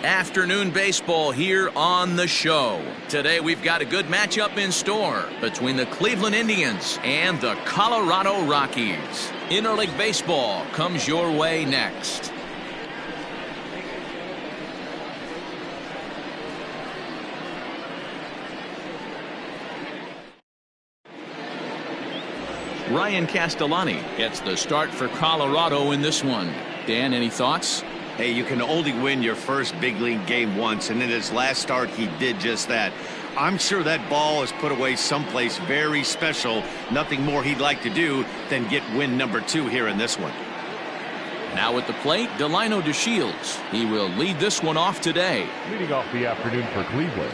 Afternoon baseball here on the show. Today we've got a good matchup in store between the Cleveland Indians and the Colorado Rockies. Interleague baseball comes your way next. Ryan Castellani gets the start for Colorado in this one. Dan, any thoughts? Hey, you can only win your first big league game once, and in his last start he did just that. I'm sure that ball is put away someplace very special. Nothing more he'd like to do than get win number 2 here in this one. Now at the plate, Delino DeShields. He will lead this one off today. Leading off the afternoon for Cleveland,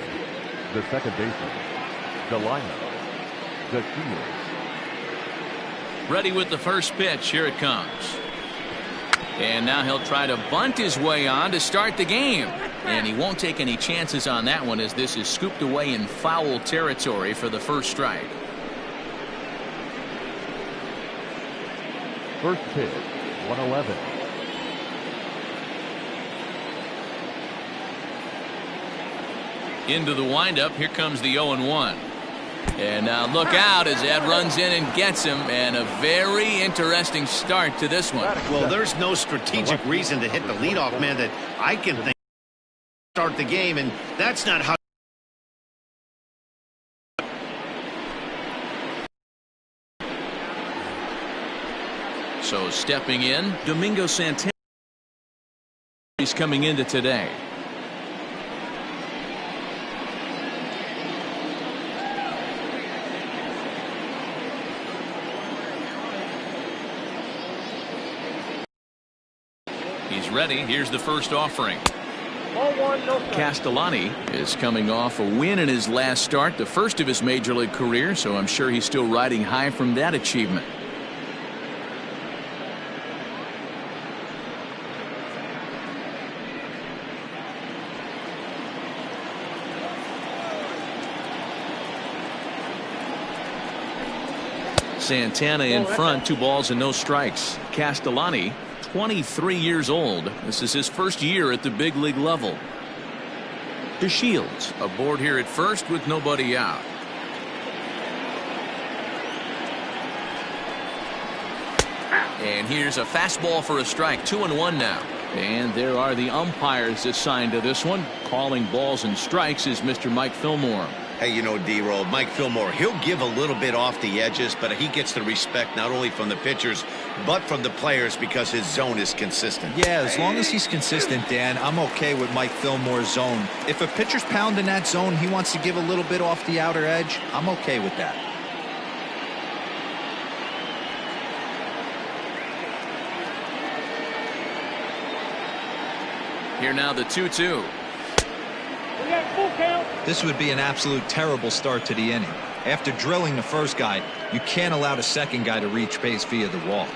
the second baseman, Delino DeShields. Ready with the first pitch. Here it comes. And now he'll try to bunt his way on to start the game. And he won't take any chances on that one, as this is scooped away in foul territory for the first strike. First pitch, 111. Into the windup. Here comes the 0-1. And now look out as Ed runs in and gets him, and a very interesting start to this one. Well, there's no strategic reason to hit the leadoff man that I can think start the game, and that's not how. So stepping in, Domingo Santana. He's coming into today. He's ready. Here's the first offering. Castellani is coming off a win in his last start, the first of his major league career, so I'm sure he's still riding high from that achievement. Santana in front, 2 balls and no strikes. Castellani, 23 years old. This is his first year at the big league level. DeShields aboard here at first with nobody out. And here's a fastball for a strike. 2-1 now. And there are the umpires assigned to this one. Calling balls and strikes is Mr. Mike Fillmore. Hey, you know, D-Roll, Mike Fillmore, he'll give a little bit off the edges, but he gets the respect not only from the pitchers, but from the players because his zone is consistent. Yeah, as long as he's consistent, Dan, I'm okay with Mike Fillmore's zone. If a pitcher's pounding that zone, he wants to give a little bit off the outer edge, I'm okay with that. Here now the 2-2. This would be an absolute terrible start to the inning. After drilling the first guy, you can't allow the second guy to reach base via the walk.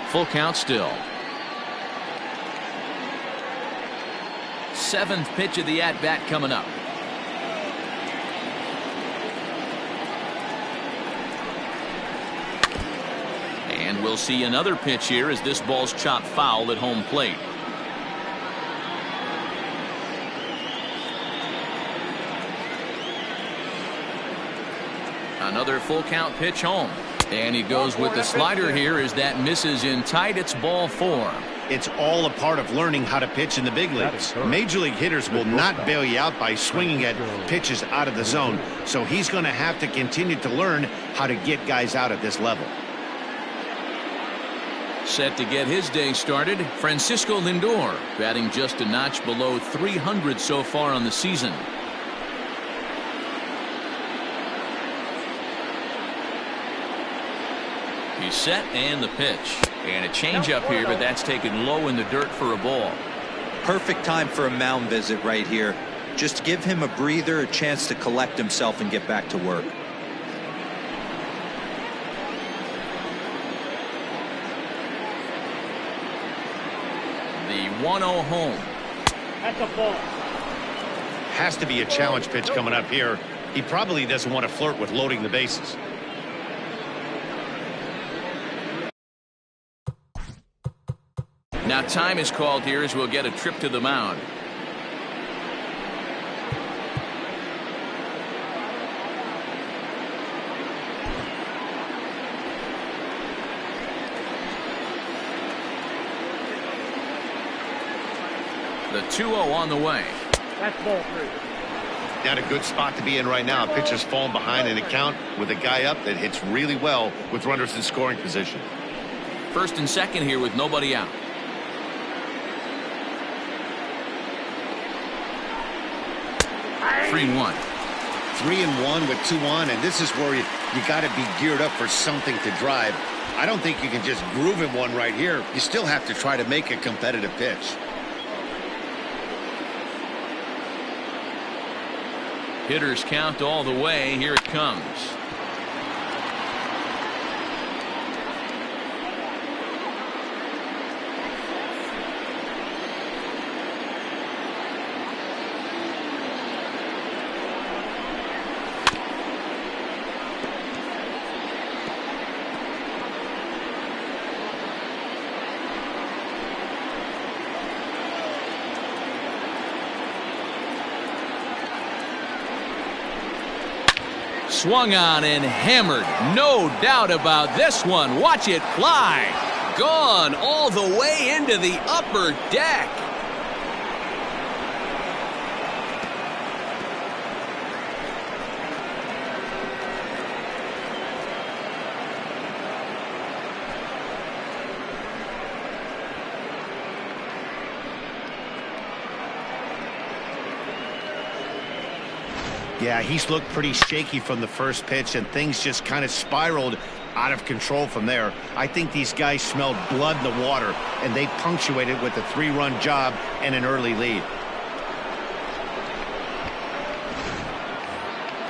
Full count still. 7th pitch of the at-bat coming up. And we'll see another pitch here as this ball's chopped foul at home plate. Another full count pitch home. And he goes with the slider here as that misses in tight. It's ball 4. It's all a part of learning how to pitch in the big leagues. Major league hitters will not bail you out by swinging at pitches out of the zone. So he's going to have to continue to learn how to get guys out at this level. Set to get his day started, Francisco Lindor, batting just a notch below 300 so far on the season. He's set, and the pitch. And a changeup here, but that's taken low in the dirt for a ball. Perfect time for a mound visit right here. Just give him a breather, a chance to collect himself and get back to work. The 1-0 home. That's a ball. Has to be a challenge pitch coming up here. He probably doesn't want to flirt with loading the bases. Now time is called here as we'll get a trip to the mound. The 2-0 on the way. That's ball 3. Not a good spot to be in right now. A pitcher's falling behind in a count with a guy up that hits really well with runners in scoring position. First and second here with nobody out. Three and one. 3-1 with 2 on, and this is where you got to be geared up for something to drive. I don't think you can just groove him one right here. You still have to try to make a competitive pitch. Hitters count all the way. Here it comes. Swung on and hammered. No doubt about this one. Watch it fly. Gone all the way into the upper deck. Yeah, he's looked pretty shaky from the first pitch, and things just kind of spiraled out of control from there. I think these guys smelled blood in the water, and they punctuated with a 3-run job and an early lead.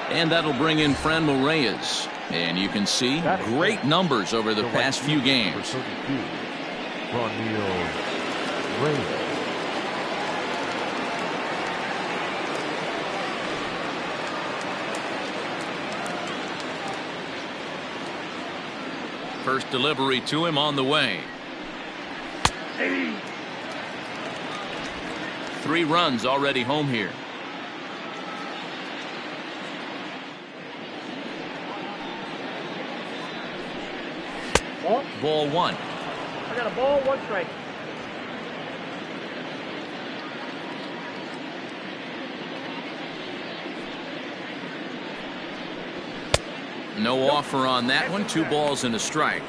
And that'll bring in Franmil Reyes. And you can see great numbers over the past few games. Franmil Reyes. First delivery to him on the way. 3 runs already home here. Ball 1. I got a ball, 1 strike. No offer on that one. 2 balls and a strike.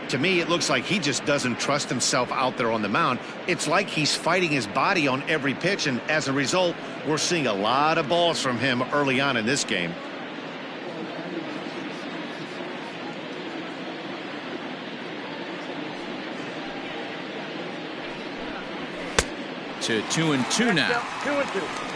To me, it looks like he just doesn't trust himself out there on the mound. It's like he's fighting his body on every pitch, and as a result, we're seeing a lot of balls from him early on in this game. To 2-2 now. 2-2.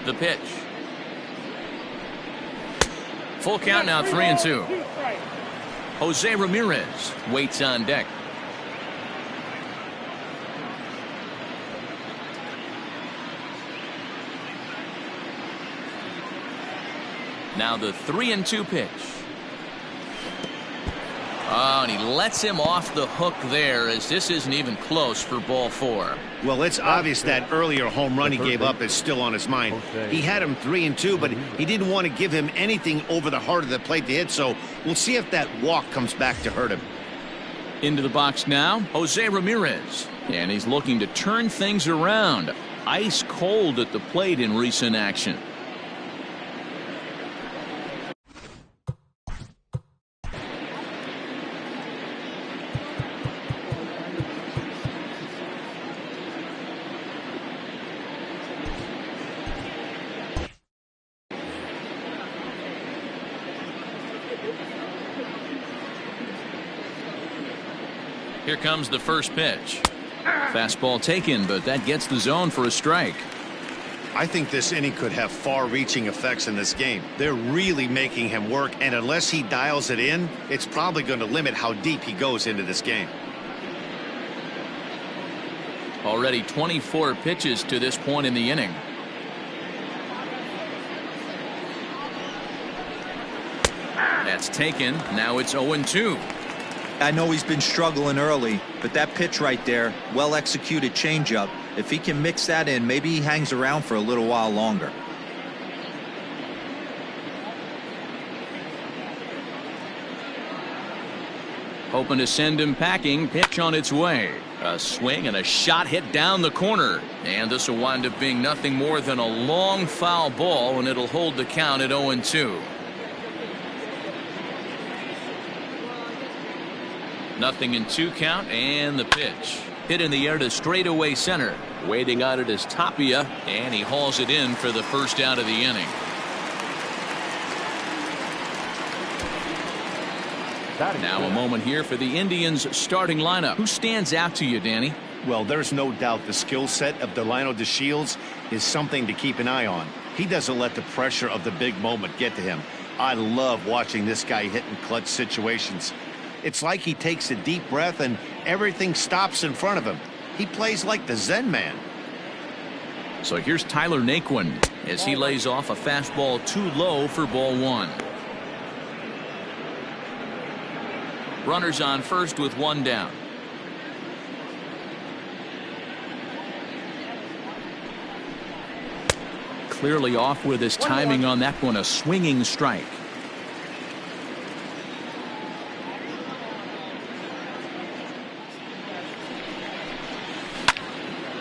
The pitch. Full count now, 3-2. Jose Ramirez waits on deck. Now the 3-2 pitch. Oh, and he lets him off the hook there, as this isn't even close for ball 4. Well, it's obvious that earlier home run he gave up is still on his mind. He had him 3-2, but he didn't want to give him anything over the heart of the plate to hit, so we'll see if that walk comes back to hurt him. Into the box now, Jose Ramirez. And he's looking to turn things around. Ice cold at the plate in recent action. Here comes the first pitch. Fastball taken, but that gets the zone for a strike. I think this inning could have far-reaching effects in this game. They're really making him work, and unless he dials it in, it's probably going to limit how deep he goes into this game. Already 24 pitches to this point in the inning. That's taken. Now it's 0-2. I know he's been struggling early, but that pitch right there, well executed changeup, if he can mix that in, maybe he hangs around for a little while longer. Hoping to send him packing. Pitch on its way. A swing and a shot hit down the corner. And this will wind up being nothing more than a long foul ball, and it'll hold the count at 0-2. Nothing in 2 count, and the pitch. Hit in the air to straightaway center. Waiting on it is Tapia, and he hauls it in for the first out of the inning. Now a moment here for the Indians starting lineup. Who stands out to you, Danny? Well, there's no doubt the skill set of Delino DeShields is something to keep an eye on. He doesn't let the pressure of the big moment get to him. I love watching this guy hit in clutch situations. It's like he takes a deep breath and everything stops in front of him. He plays like the Zen man. So here's Tyler Naquin as he lays off a fastball too low for ball 1. Runners on first with 1 down. Clearly off with his timing on that one. A swinging strike.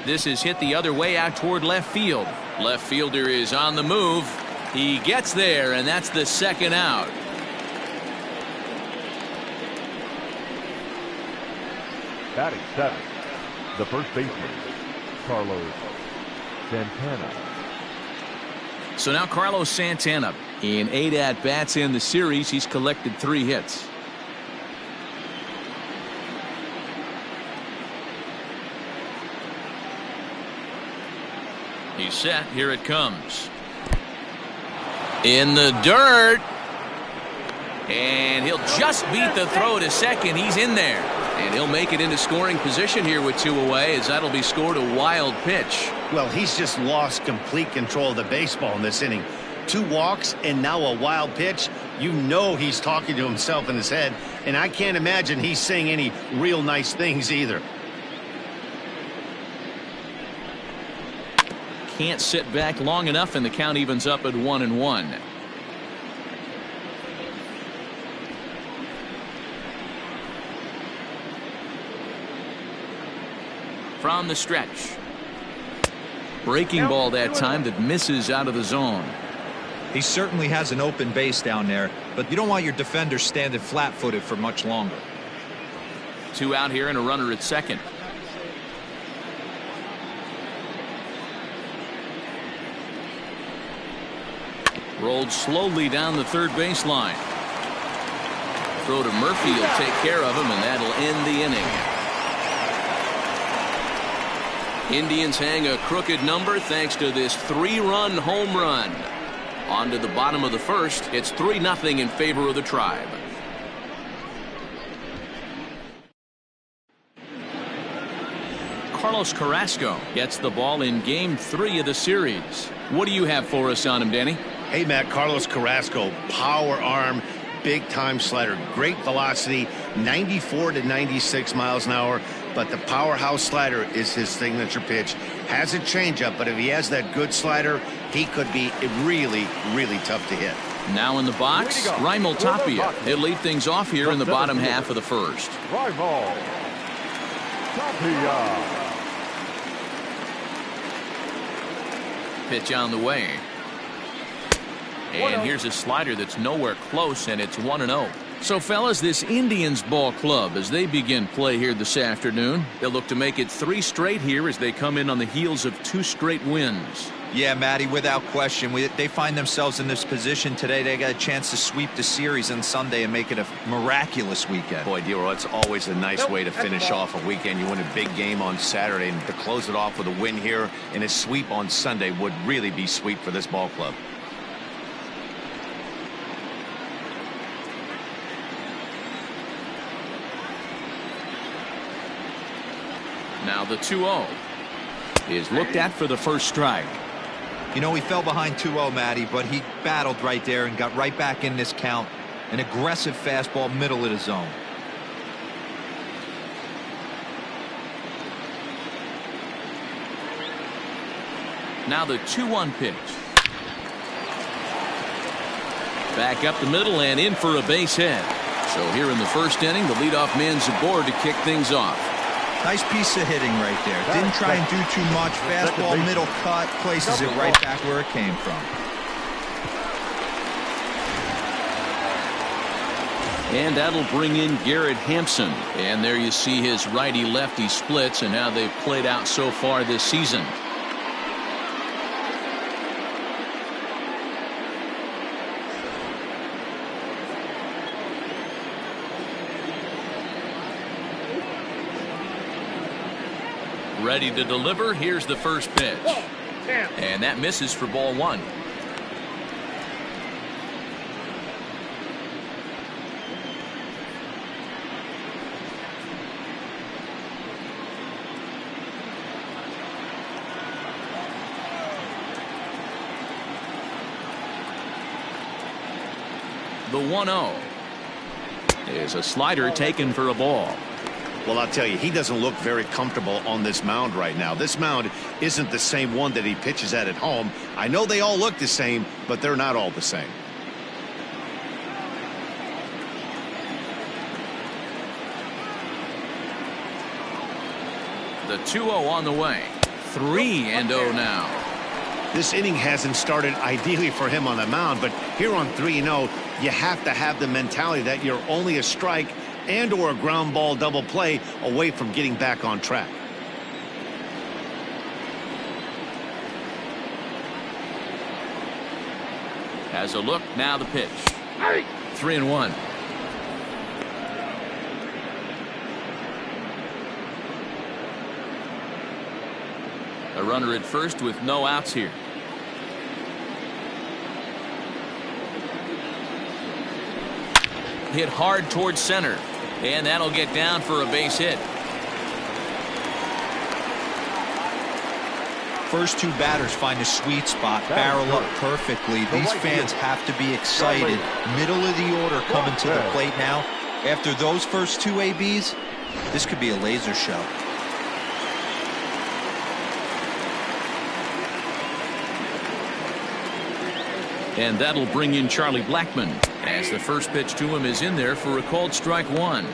This is hit the other way out toward left field. Left fielder is on the move. He gets there, and that's the second out. Batting 7, the first baseman, Carlos Santana. So now Carlos Santana, in 8 at-bats in the series, he's collected 3 hits. He's set. Here it comes. In the dirt. And he'll just beat the throw to second. He's in there. And he'll make it into scoring position here with 2 away, as that'll be scored a wild pitch. Well, he's just lost complete control of the baseball in this inning. 2 walks and now a wild pitch. You know he's talking to himself in his head, and I can't imagine he's saying any real nice things either. Can't sit back long enough, and the count evens up at 1-1. From the stretch. Breaking ball that time that misses out of the zone. He certainly has an open base down there, but you don't want your defender standing flat-footed for much longer. 2 out here and a runner at second. Rolled slowly down the third baseline. Throw to Murphy will take care of him, and that'll end the inning. Indians hang a crooked number thanks to this 3-run home run. On to the bottom of the first. It's 3-0 in favor of the Tribe. Carlos Carrasco gets the ball in Game 3 of the series. What do you have for us on him, Danny? Hey, Matt, Carlos Carrasco, power arm, big time slider, great velocity, 94 to 96 miles an hour. But the powerhouse slider is his signature pitch. Has a changeup, but if he has that good slider, he could be really, really tough to hit. Now in the box, Raimel Tapia. He'll lead things off here in the bottom half of the first. Raimel Tapia. Pitch on the way. And here's a slider that's nowhere close, and it's 1-0. So, fellas, this Indians ball club, as they begin play here this afternoon, they'll look to make it 3 straight here as they come in on the heels of 2 straight wins. Yeah, Matty, without question. They find themselves in this position today. They got a chance to sweep the series on Sunday and make it a miraculous weekend. Boy, Dero, it's always a nice way to finish off a weekend. You win a big game on Saturday, and to close it off with a win here and a sweep on Sunday would really be sweet for this ball club. Now the 2-0 is looked at for the first strike. You know, he fell behind 2-0, Matty, but he battled right there and got right back in this count. An aggressive fastball, middle of the zone. Now the 2-1 pitch. Back up the middle and in for a base hit. So here in the first inning, the leadoff man's aboard to kick things off. Nice piece of hitting right there. Didn't try and do too much. Fastball, middle cut, places it right back where it came from. And that'll bring in Garrett Hampson. And there you see his righty-lefty splits and how they've played out so far this season. Ready to deliver. Here's the first pitch. And that misses for ball one. The 1-0 is a slider taken for a ball. Well, I'll tell you, he doesn't look very comfortable on this mound right now. This mound isn't the same one that he pitches at home. I know they all look the same, but they're not all the same. The 2-0 on the way. 3-0 now. This inning hasn't started ideally for him on the mound, but here on 3-0, you have to have the mentality that you're only a strike and or a ground ball double play away from getting back on track. Has a look. Now the pitch. 3-1. A runner at first with no outs here. Hit hard towards center. And that'll get down for a base hit. First two batters find a sweet spot, barrel up perfectly. These fans have to be excited. Middle of the order coming to the plate now. After those first two ABs, this could be a laser show. And that'll bring in Charlie Blackmon as the first pitch to him is in there for a called strike one.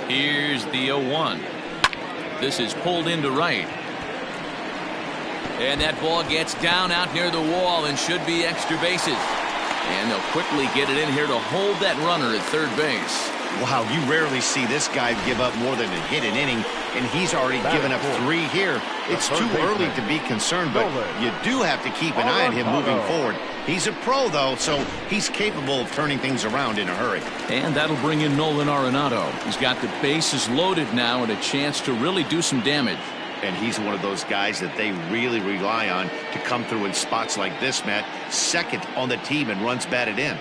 Here's the 0-1. This is pulled into right. And that ball gets down out near the wall and should be extra bases. And they'll quickly get it in here to hold that runner at third base. Wow, you rarely see this guy give up more than a hit an inning, and he's already given up 3 here. It's too early to be concerned, but you do have to keep an eye on him moving forward. He's a pro, though, so he's capable of turning things around in a hurry. And that'll bring in Nolan Arenado. He's got the bases loaded now and a chance to really do some damage. And he's one of those guys that they really rely on to come through in spots like this, Matt. Second on the team and runs batted in.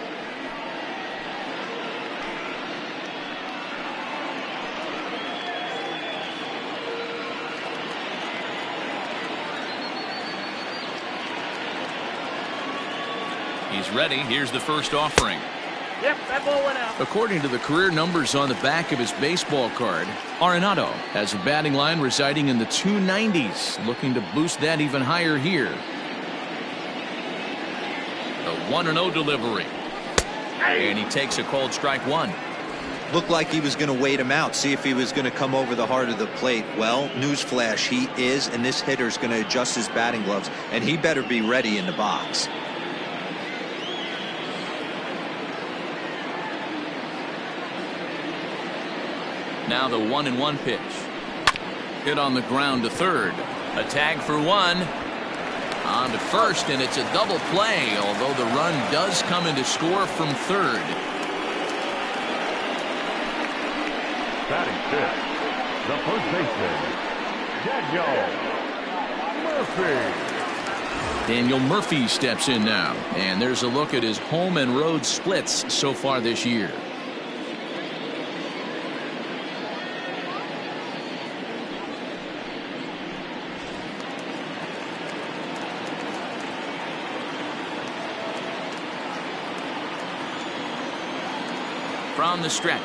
He's ready. Here's the first offering. Yep, that ball went out. According to the career numbers on the back of his baseball card, Arenado has a batting line residing in the 290s, looking to boost that even higher here. The 1-0 delivery. And he takes a called strike one. Looked like he was going to wait him out, see if he was going to come over the heart of the plate. Well, newsflash, he is, and this hitter is going to adjust his batting gloves, and he better be ready in the box. Now the 1-1 pitch. Hit on the ground to third. A tag for one. On to first, and it's a double play, although the run does come in to score from third. Batting fifth, the first baseman, Daniel Murphy. Daniel Murphy steps in now, and there's a look at his home and road splits so far this year. From the stretch.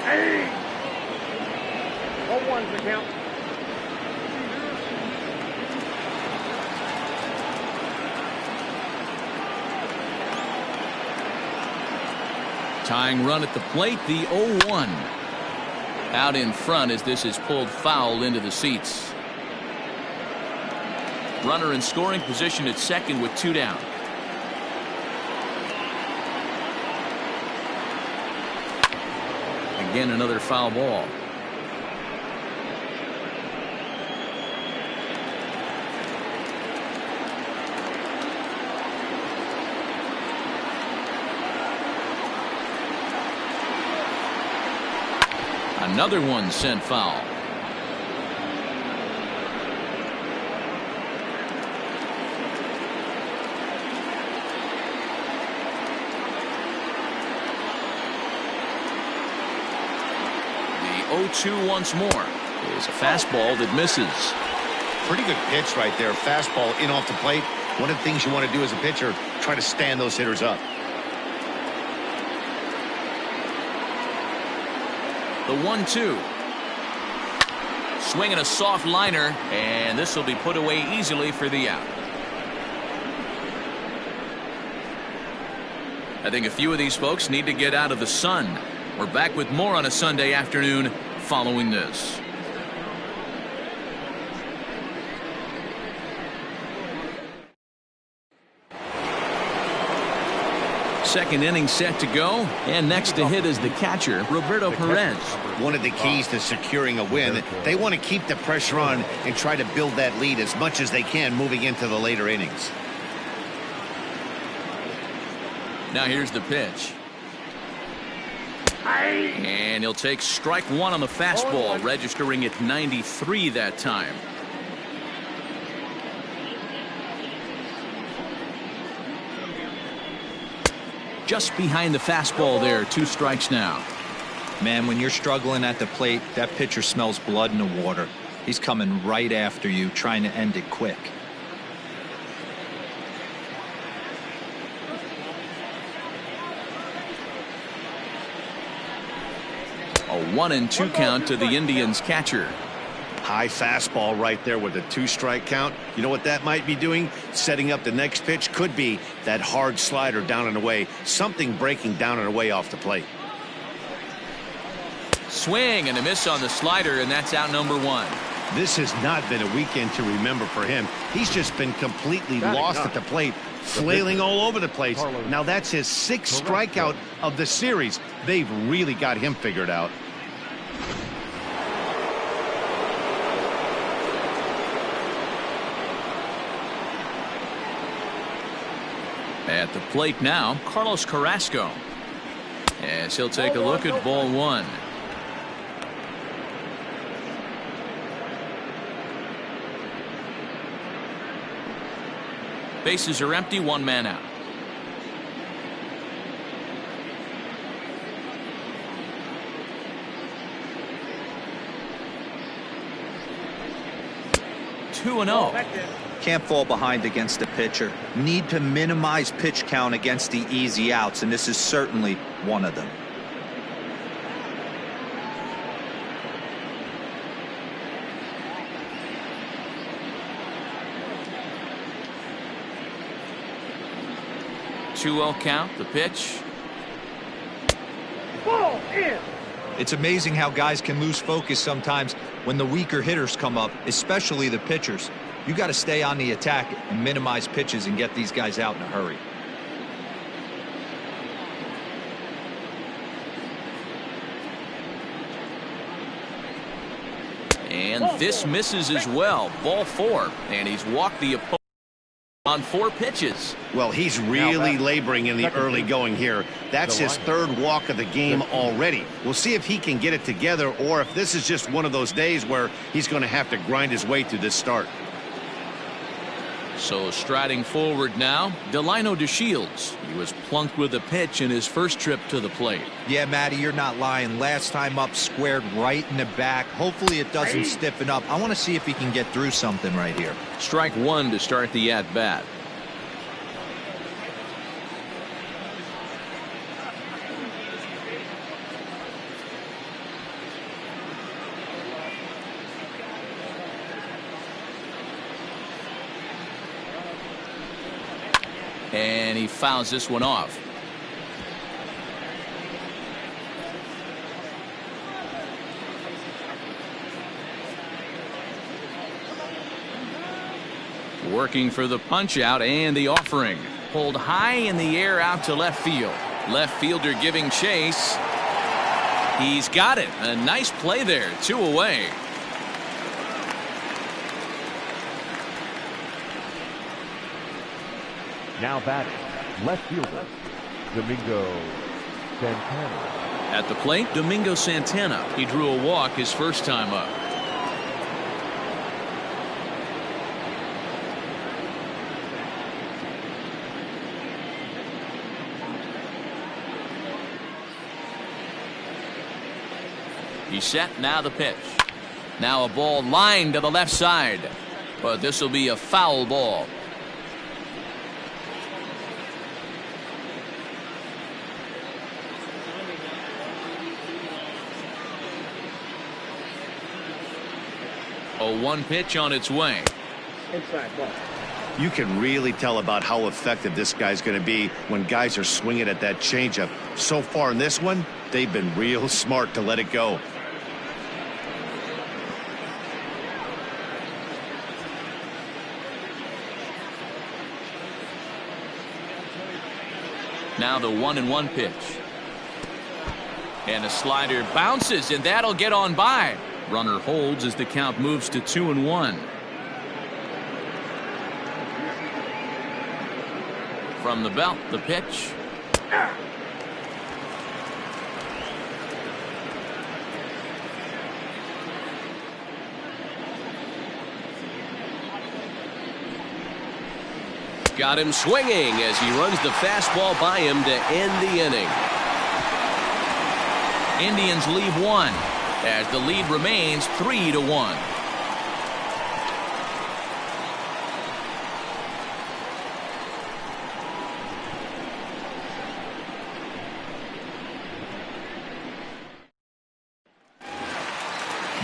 Hey! 0-1's the count. Tying run at the plate, the 0-1. Out in front as this is pulled foul into the seats. Runner in scoring position at second with 2 down. Again, another foul ball. Another one sent foul. The 0-2 once more is a fastball that misses. Pretty good pitch right there. Fastball in off the plate. One of the things you want to do as a pitcher, try to stand those hitters up. The 1-2. Swinging a soft liner, and this will be put away easily for the out. I think a few of these folks need to get out of the sun. We're back with more on a Sunday afternoon following this. Second inning set to go, and next to hit is the catcher, Roberto Perez. One of the keys to securing a win, they want to keep the pressure on and try to build that lead as much as they can moving into the later innings. Now here's the pitch. And he'll take strike one on the fastball, registering at 93 that time. Just behind the fastball there, 2 strikes now. Man, when you're struggling at the plate, that pitcher smells blood in the water. He's coming right after you, trying to end it quick. A 1-2 count to the Indians catcher. High fastball right there with a 2-strike count. You know what that might be doing? Setting up the next pitch. Could be that hard slider down and away. Something breaking down and away off the plate. Swing and a miss on the slider, and that's out number 1. This has not been a weekend to remember for him. He's just been completely lost at the plate, flailing all over the place. Now that's his 6th strikeout of the series. They've really got him figured out. At the plate now, Carlos Carrasco. As he'll take a look at ball 1. Bases are empty, 1 man out. Two and 0. Can't fall behind against the pitcher. Need to minimize pitch count against the easy outs, and this is certainly one of them. Two-0 count, the pitch. Ball in. It's amazing how guys can lose focus sometimes when the weaker hitters come up, especially the pitchers. You got to stay on the attack and minimize pitches and get these guys out in a hurry. This misses as well. Ball 4, and he's walked the opponent on 4 pitches. Well, he's really laboring in the early going here. That's his 3rd walk of the game already. We'll see if he can get it together or if this is just one of those days where he's going to have to grind his way through this start. So striding forward now, Delino DeShields. He was plunked with a pitch in his first trip to the plate. Yeah, Matty, you're not lying. Last time up, squared right in the back. Hopefully it doesn't stiffen up. I want to see if he can get through something right here. Strike 1 to start the at-bat. And he fouls this one off. Working for the punch out and the offering. Pulled high in the air out to left field. Left fielder giving chase. He's got it. A nice play there. 2 away. Now batting, left fielder, Domingo Santana. At the plate, Domingo Santana. He drew a walk his first time up. He's set. Now the pitch. Now a ball lined to the left side. But this will be a foul ball. A 1 pitch on its way. Inside ball. You can really tell about how effective this guy's going to be when guys are swinging at that changeup. So far in this one, they've been real smart to let it go. Now the 1-1 pitch. And a slider bounces, and that'll get on by. Runner holds as the count moves to 2-1. From the belt, the pitch. Got him swinging as he runs the fastball by him to end the inning. Indians leave 1 as the lead remains 3-1.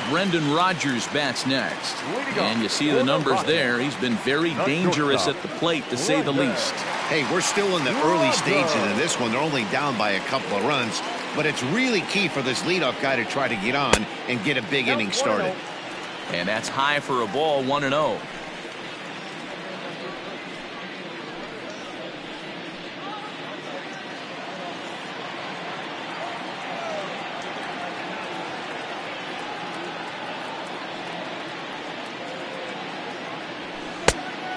Brendan Rodgers bats next. And you see the numbers there. He's been very dangerous at the plate, to say the least. Hey, we're still in the early stages of this one. They're only down by a couple of runs. But it's really key for this leadoff guy to try to get on and get a big inning started. And that's high for a ball, 1-0.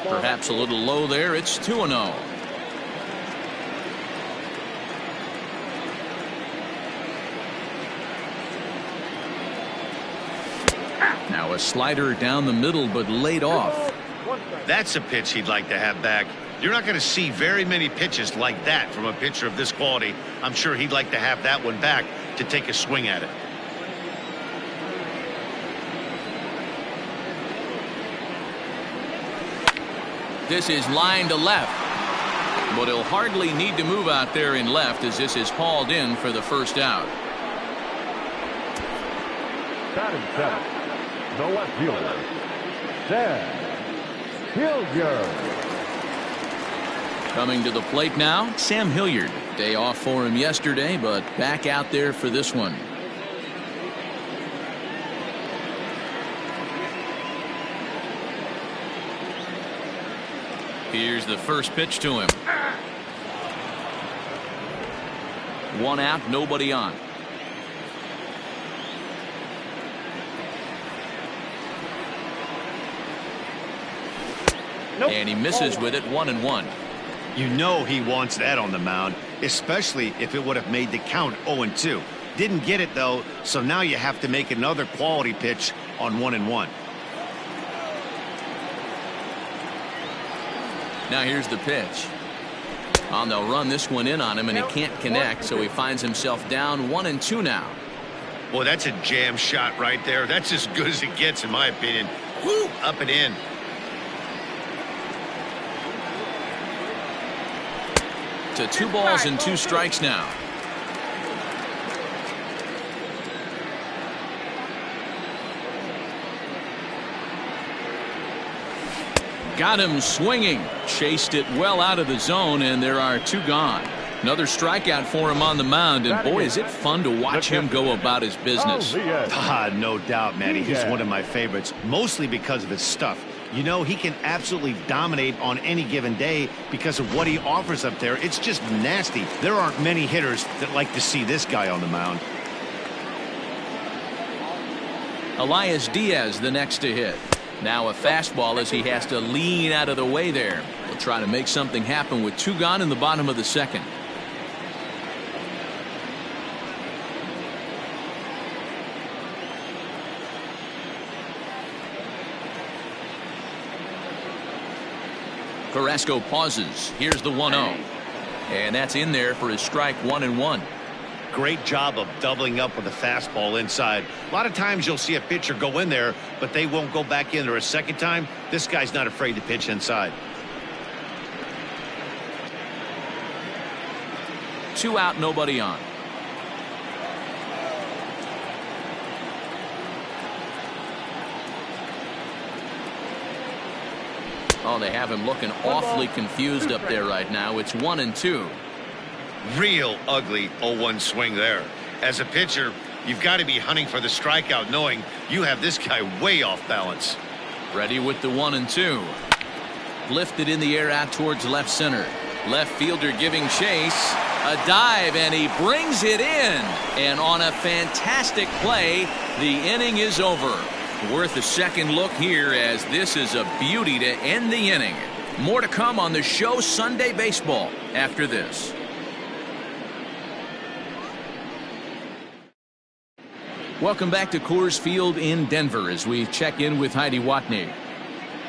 Perhaps a little low there. It's 2-0. Now a slider down the middle, but laid off. That's a pitch he'd like to have back. You're not going to see very many pitches like that from a pitcher of this quality. I'm sure he'd like to have that one back to take a swing at it. This is line to left, but he'll hardly need to move out there in left as this is hauled in for the first out. Batting 7, the left fielder, Sam Hilliard. Coming to the plate now, Sam Hilliard. Day off for him yesterday, but back out there for this one. Here's the first pitch to him. 1 out, nobody on. And he misses with it, 1-1. You know he wants that on the mound, especially if it would have made the count 0-2. Didn't get it, though, so now you have to make another quality pitch on 1-1. Now here's the pitch. Oh, they'll run this one in on him, and he can't connect, so he finds himself down 1-2 now. Boy, that's a jam shot right there. That's as good as it gets, in my opinion. Woo, up and in. To 2 balls and 2 strikes now. Got him swinging. Chased it well out of the zone, and there are 2 gone. Another strikeout for him on the mound, and boy, is it fun to watch him go about his business. No doubt, Matty. He's one of my favorites, mostly because of his stuff. You know, he can absolutely dominate on any given day because of what he offers up there. It's just nasty. There aren't many hitters that like to see this guy on the mound. Elias Diaz the next to hit. Now a fastball as he has to lean out of the way there. He'll try to make something happen with 2 gone in the bottom of the second. Carrasco pauses. Here's the 1-0. And that's in there for his strike, 1-1. Great job of doubling up with a fastball inside. A lot of times you'll see a pitcher go in there, but they won't go back in there a second time. This guy's not afraid to pitch inside. 2 out, nobody on. Oh, they have him looking awfully confused up there right now. It's 1-2. Real ugly 0-1 swing there. As a pitcher, you've got to be hunting for the strikeout, knowing you have this guy way off balance. Ready with the 1-2. Lifted in the air out towards left center. Left fielder giving chase. A dive, and he brings it in. And on a fantastic play, the inning is over. Worth a second look here, as this is a beauty to end the inning. More to come on the show Sunday Baseball after this. Welcome back to Coors Field in Denver as we check in with Heidi Watney.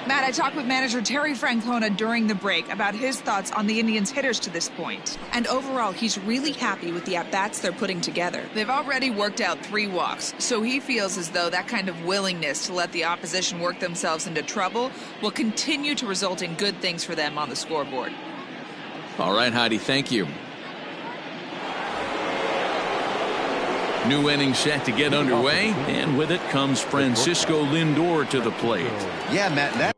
Matt, I talked with manager Terry Francona during the break about his thoughts on the Indians' hitters to this point. And overall, he's really happy with the at-bats they're putting together. They've already worked out 3 walks, so he feels as though that kind of willingness to let the opposition work themselves into trouble will continue to result in good things for them on the scoreboard. All right, Heidi, thank you. New inning set to get underway, and with it comes Francisco Lindor to the plate. Yeah, Matt, that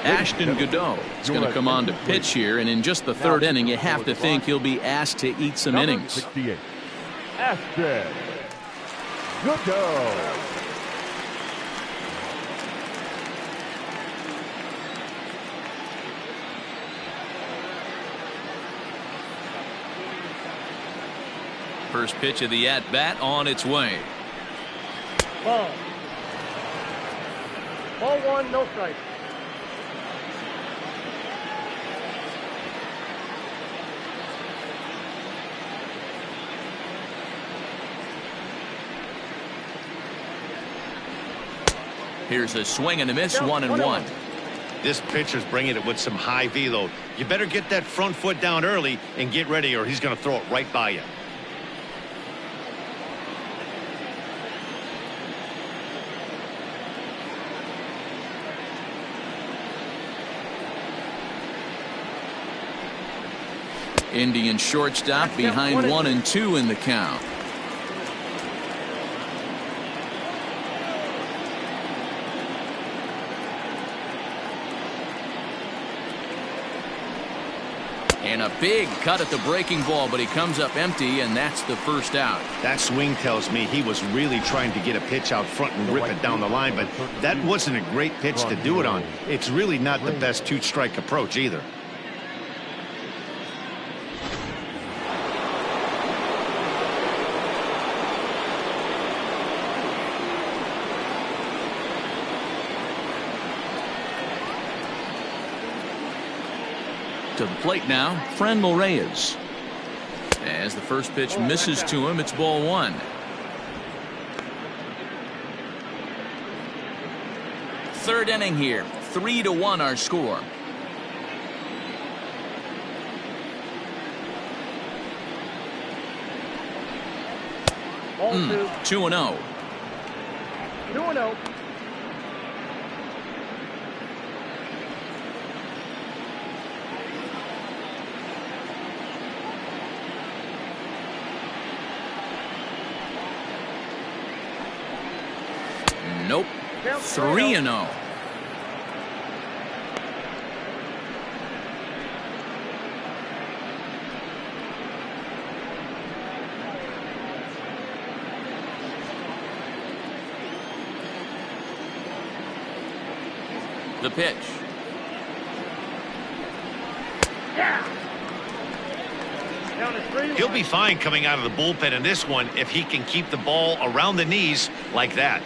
Ashton Godot is going to come on to pitch here, and in just the 3rd inning, you have to think he'll be asked to eat some innings. 68. Ashton Godot. First pitch of the at-bat on its way. Ball. Ball 1, no strike. Here's a swing and a miss, 1-1. this pitcher's bringing it with some high velo. You better get that front foot down early and get ready, or he's going to throw it right by you. Indian shortstop behind 1-2 in the count. And a big cut at the breaking ball, but he comes up empty, and that's the first out. That swing tells me he was really trying to get a pitch out front and rip it down the line, but that wasn't a great pitch to do it on. It's really not the best two-strike approach either. To the plate now, Franmil Reyes. As the first pitch misses to him, it's ball one. Third inning here, 3-1 our score. Ball 2-0. 2-0. Nope. 3-0. The pitch. He'll be fine coming out of the bullpen in this one if he can keep the ball around the knees like that.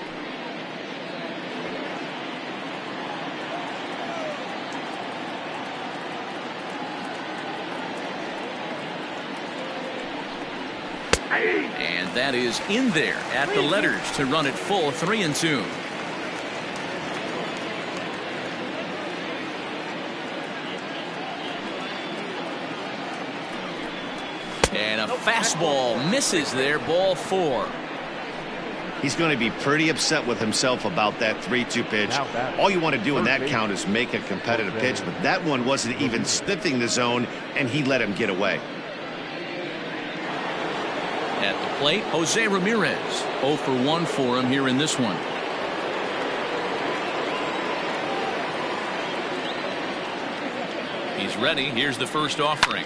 And that is in there at the letters to run it full 3-2. And a fastball misses there, ball 4. He's going to be pretty upset with himself about that 3-2 pitch. All you want to do in that count is make a competitive pitch, but that one wasn't even sniffing the zone, and he let him get away. At the plate, Jose Ramirez. 0 for 1 for him here in this one. He's ready. Here's the first offering.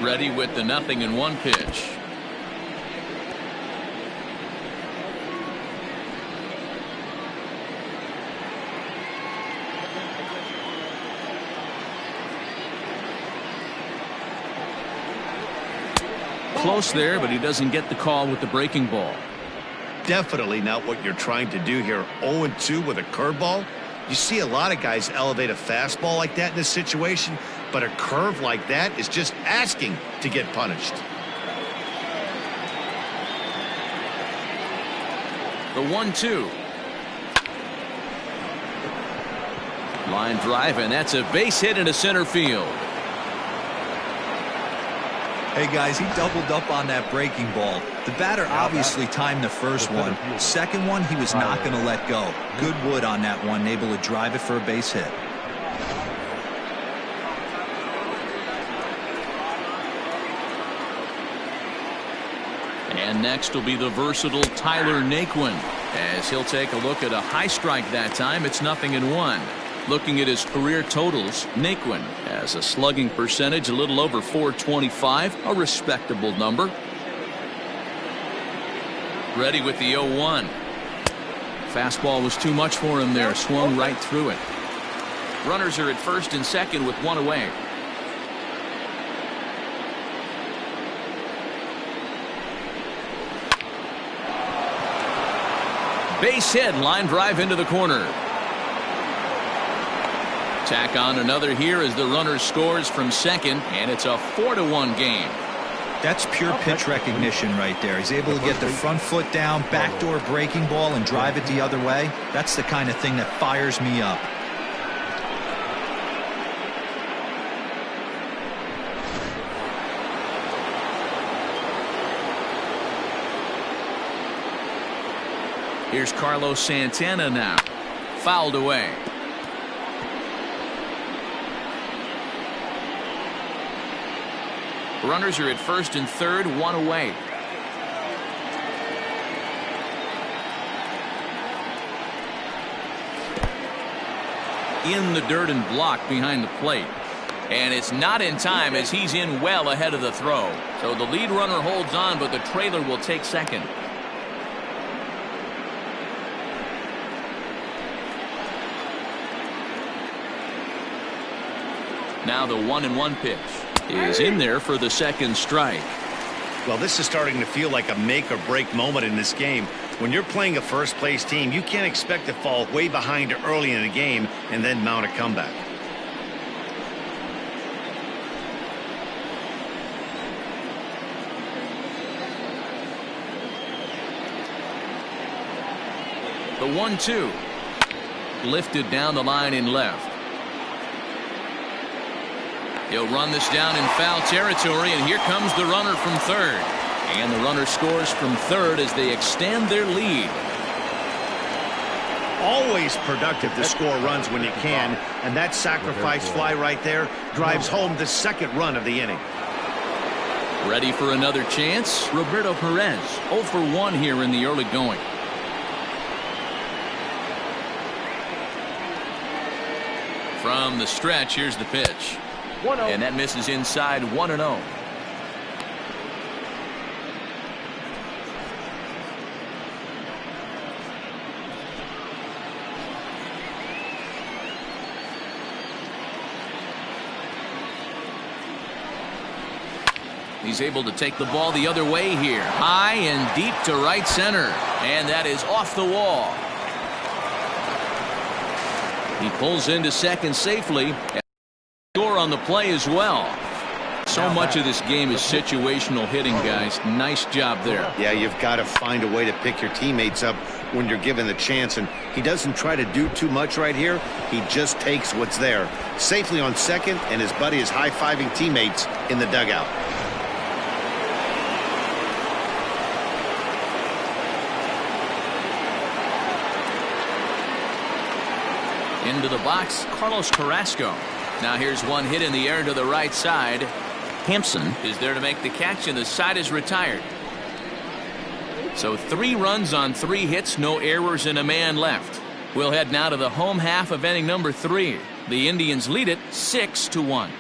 Ready with the 0-1 pitch. Close there, but he doesn't get the call with the breaking ball. Definitely not what you're trying to do here. 0-2 with a curveball. You see a lot of guys elevate a fastball like that in this situation, but a curve like that is just asking to get punished. The 1-2. Line drive, and that's a base hit into center field. Hey guys, he doubled up on that breaking ball. The batter obviously timed the first one. Second one, he was not going to let go. Good wood on that one, able to drive it for a base hit. And next will be the versatile Tyler Naquin, as he'll take a look at a high strike that time. It's 0-1. Looking at his career totals, Naquin has a slugging percentage a little over .425, a respectable number. Ready with the 0-1. Fastball was too much for him there, swung right through it. Runners are at first and second with one away. Base hit, line drive into the corner. Tack on another here as the runner scores from second, and it's a 4-1 game. That's pure pitch recognition right there. He's able to get the front foot down, backdoor breaking ball, and drive it the other way. That's the kind of thing that fires me up. Here's Carlos Santana now. Fouled away. Runners are at first and third, one away. in the dirt and blocked behind the plate. And it's not in time as he's in well ahead of the throw. So the lead runner holds on, but the trailer will take second. Now the 1-1 pitch is in there for the second strike. Well, this is starting to feel like a make or break moment in this game. When you're playing a first place team, you can't expect to fall way behind early in the game and then mount a comeback. The 1-2 lifted down the line in left. He'll run this down in foul territory, and here comes the runner from third. And the runner scores from third as they extend their lead. Always productive to score runs when you can, and that sacrifice fly right there drives home the second run of the inning. Ready for another chance? Roberto Perez 0 for 1 here in the early going. From the stretch, here's the pitch. And that misses inside 1-0. He's able to take the ball the other way here. High and deep to right center. And that is off the wall. He pulls into second safely. Score on the play as well. So much of this game is situational hitting, guys. Nice job there. Yeah, you've got to find a way to pick your teammates up when you're given the chance, and he doesn't try to do too much right here. He just takes what's there. Safely on second, and his buddy is high-fiving teammates in the dugout. Into the box, Carlos Carrasco. Now here's one hit in the air to the right side. Hampson is there to make the catch, and the side is retired. So 3 runs on 3 hits, no errors, and a man left. We'll head now to the home half of inning number 3. The Indians lead it 6-1.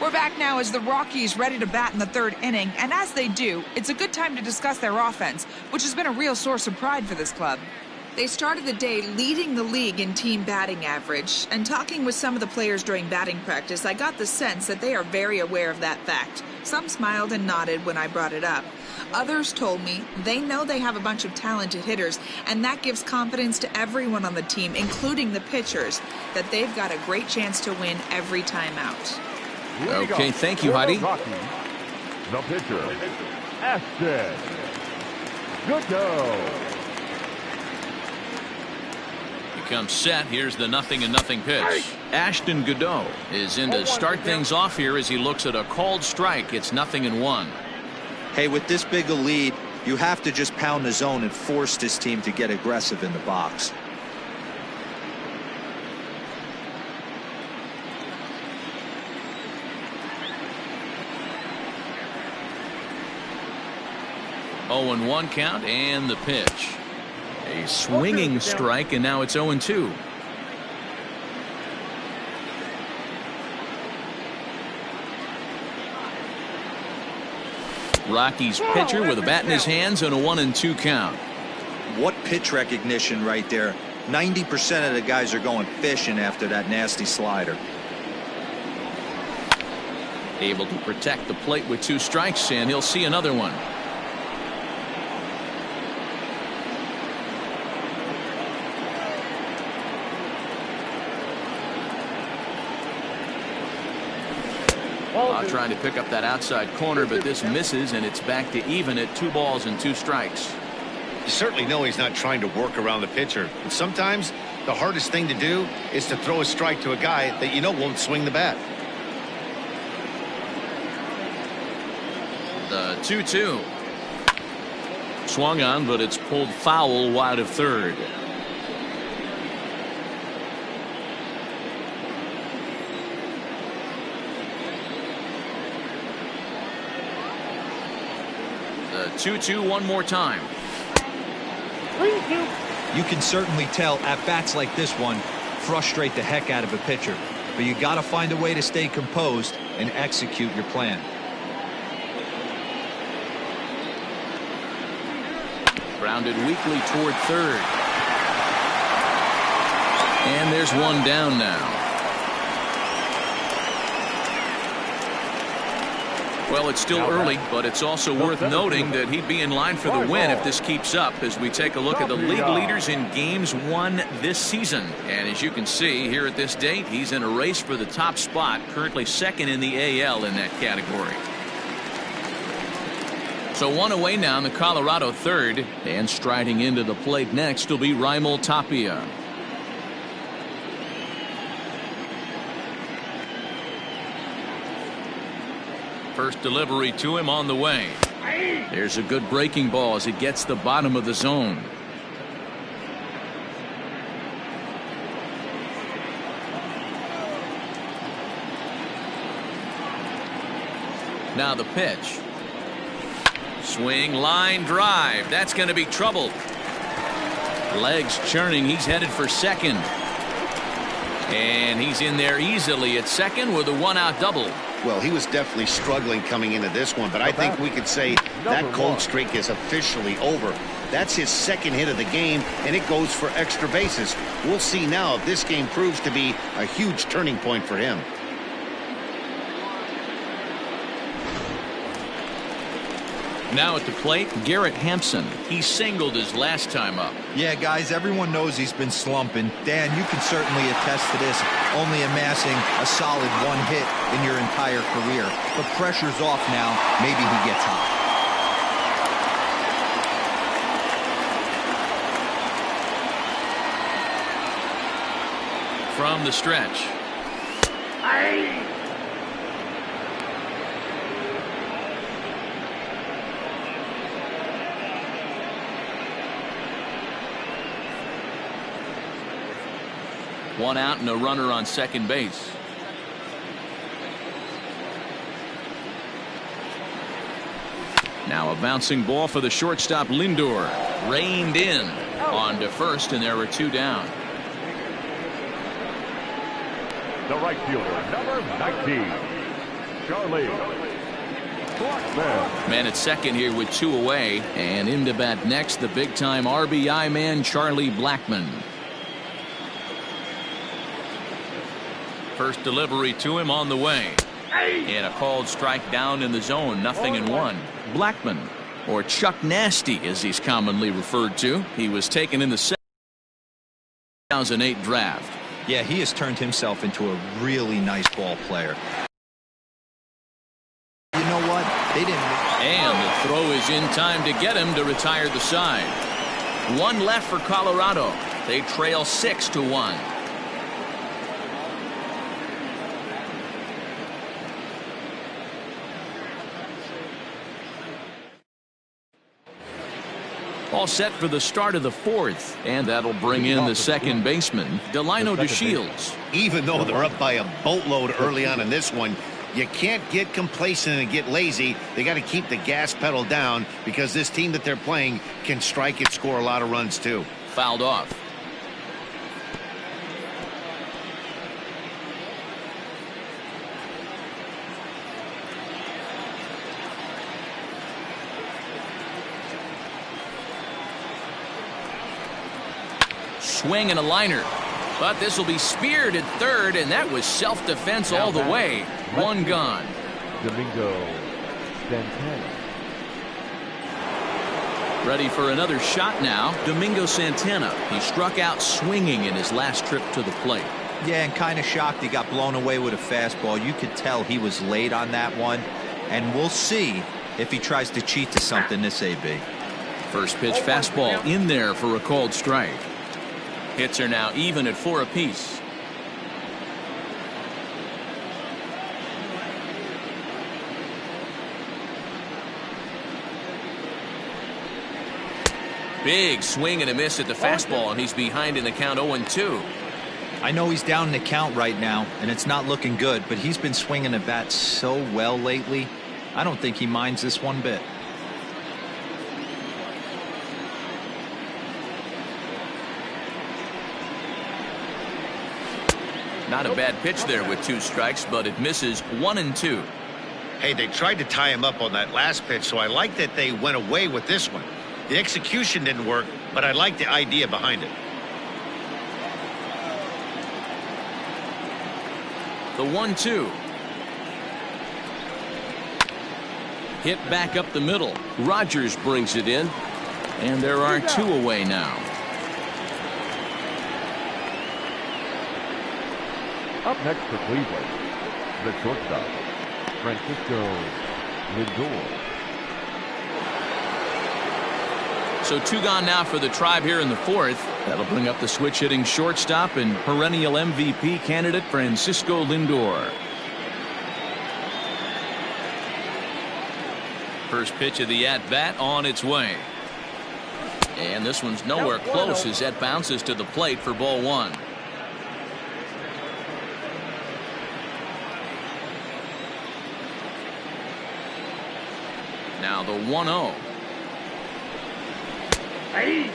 We're back now as the Rockies ready to bat in the 3rd inning, and as they do, it's a good time to discuss their offense, which has been a real source of pride for this club. They started the day leading the league in team batting average, and talking with some of the players during batting practice, I got the sense that they are very aware of that fact. Some smiled and nodded when I brought it up. Others told me they know they have a bunch of talented hitters, and that gives confidence to everyone on the team, including the pitchers, that they've got a great chance to win every time out. Okay, thank you, Heidi. The pitcher, Ashton Gutto. Comes set. Here's the 0-0 pitch. Ashton Gutto is in to start things off here as he looks at a called strike. It's 0-1. Hey, with this big a lead, you have to just pound the zone and force this team to get aggressive in the box. Oh, 0-1 count, and the pitch. A swinging strike, and now it's 0-2. Rockies pitcher with a bat in his hands and a 1-2 count. What pitch recognition right there. 90% of the guys are going fishing after that nasty slider. Able to protect the plate with 2 strikes, and he'll see another one. Trying to pick up that outside corner, but this misses, and it's back to even at 2 balls and 2 strikes. You certainly know he's not trying to work around the pitcher. And sometimes the hardest thing to do is to throw a strike to a guy that you know won't swing the bat. The 2-2. Swung on, but it's pulled foul wide of third. The 2-2 one more time. You can certainly tell at-bats like this one frustrate the heck out of a pitcher. But you got to find a way to stay composed and execute your plan. Grounded weakly toward third. And there's one down now. Well, it's still early, but it's also worth noting that he'd be in line for the win if this keeps up as we take a look at the league leaders in games won this season. And as you can see here at this date, he's in a race for the top spot, currently second in the AL in that category. So one away now in the Colorado third, and striding into the plate next will be Raimel Tapia. First delivery to him on the way. There's a good breaking ball as it gets the bottom of the zone. Now the pitch. Swing, line drive. That's going to be trouble. Legs churning. He's headed for second. And he's in there easily at second with a one-out double. Well, he was definitely struggling coming into this one, but I think we could say that cold streak is officially over. That's his second hit of the game, and it goes for extra bases. We'll see now if this game proves to be a huge turning point for him. Now at the plate, Garrett Hampson. He singled his last time up. Yeah, guys, everyone knows he's been slumping. Dan, you can certainly attest to this, only amassing a solid one hit in your entire career. But pressure's off now. Maybe he gets hot. From the stretch. One out and a runner on second base. Now a bouncing ball for the shortstop Lindor. Reined in on to first, and there were two down. The right fielder, number 19, Charlie Blackmon. Man at second here with two away, and in to bat next, the big-time RBI man Charlie Blackmon. First delivery to him on the way. And a called strike down in the zone, 0-1. Blackmon, or Chuck Nasty as he's commonly referred to. He was taken in the 2008 draft. Yeah, he has turned himself into a really nice ball player. You know what? They didn't. And the throw is in time to get him to retire the side. One left for Colorado. They trail 6-1. All set for the start of the fourth, and that'll bring in the second baseman, Delino DeShields. Even though they're up by a boatload early on in this one, you can't get complacent and get lazy. They got to keep the gas pedal down because this team that they're playing can strike and score a lot of runs too. Fouled off. Swing and a liner, but this will be speared at third, and that was self-defense all the way. One gone. Domingo Santana. Ready for another shot now. Domingo Santana. He struck out swinging in his last trip to the plate. Yeah, and kind of shocked he got blown away with a fastball. You could tell he was late on that one, and we'll see if he tries to cheat to something this AB. First pitch fastball in there for a called strike. Hits are now even at 4 apiece. Big swing and a miss at the fastball, and he's behind in the count 0-2. I know he's down in the count right now, and it's not looking good, but he's been swinging the bat so well lately. I don't think he minds this one bit. Not a bad pitch there with 2 strikes, but it misses 1-2. Hey, they tried to tie him up on that last pitch, so I like that they went away with this one. The execution didn't work, but I like the idea behind it. The 1-2. Hit back up the middle. Rogers brings it in. And there are 2 away now. Up next for Cleveland, the shortstop, Francisco Lindor. So 2 gone now for the Tribe here in the 4th. That'll bring up the switch hitting shortstop and perennial MVP candidate Francisco Lindor. First pitch of the at-bat on its way. And this one's nowhere close as that bounces to the plate for ball 1. Now the 1-0. Hey.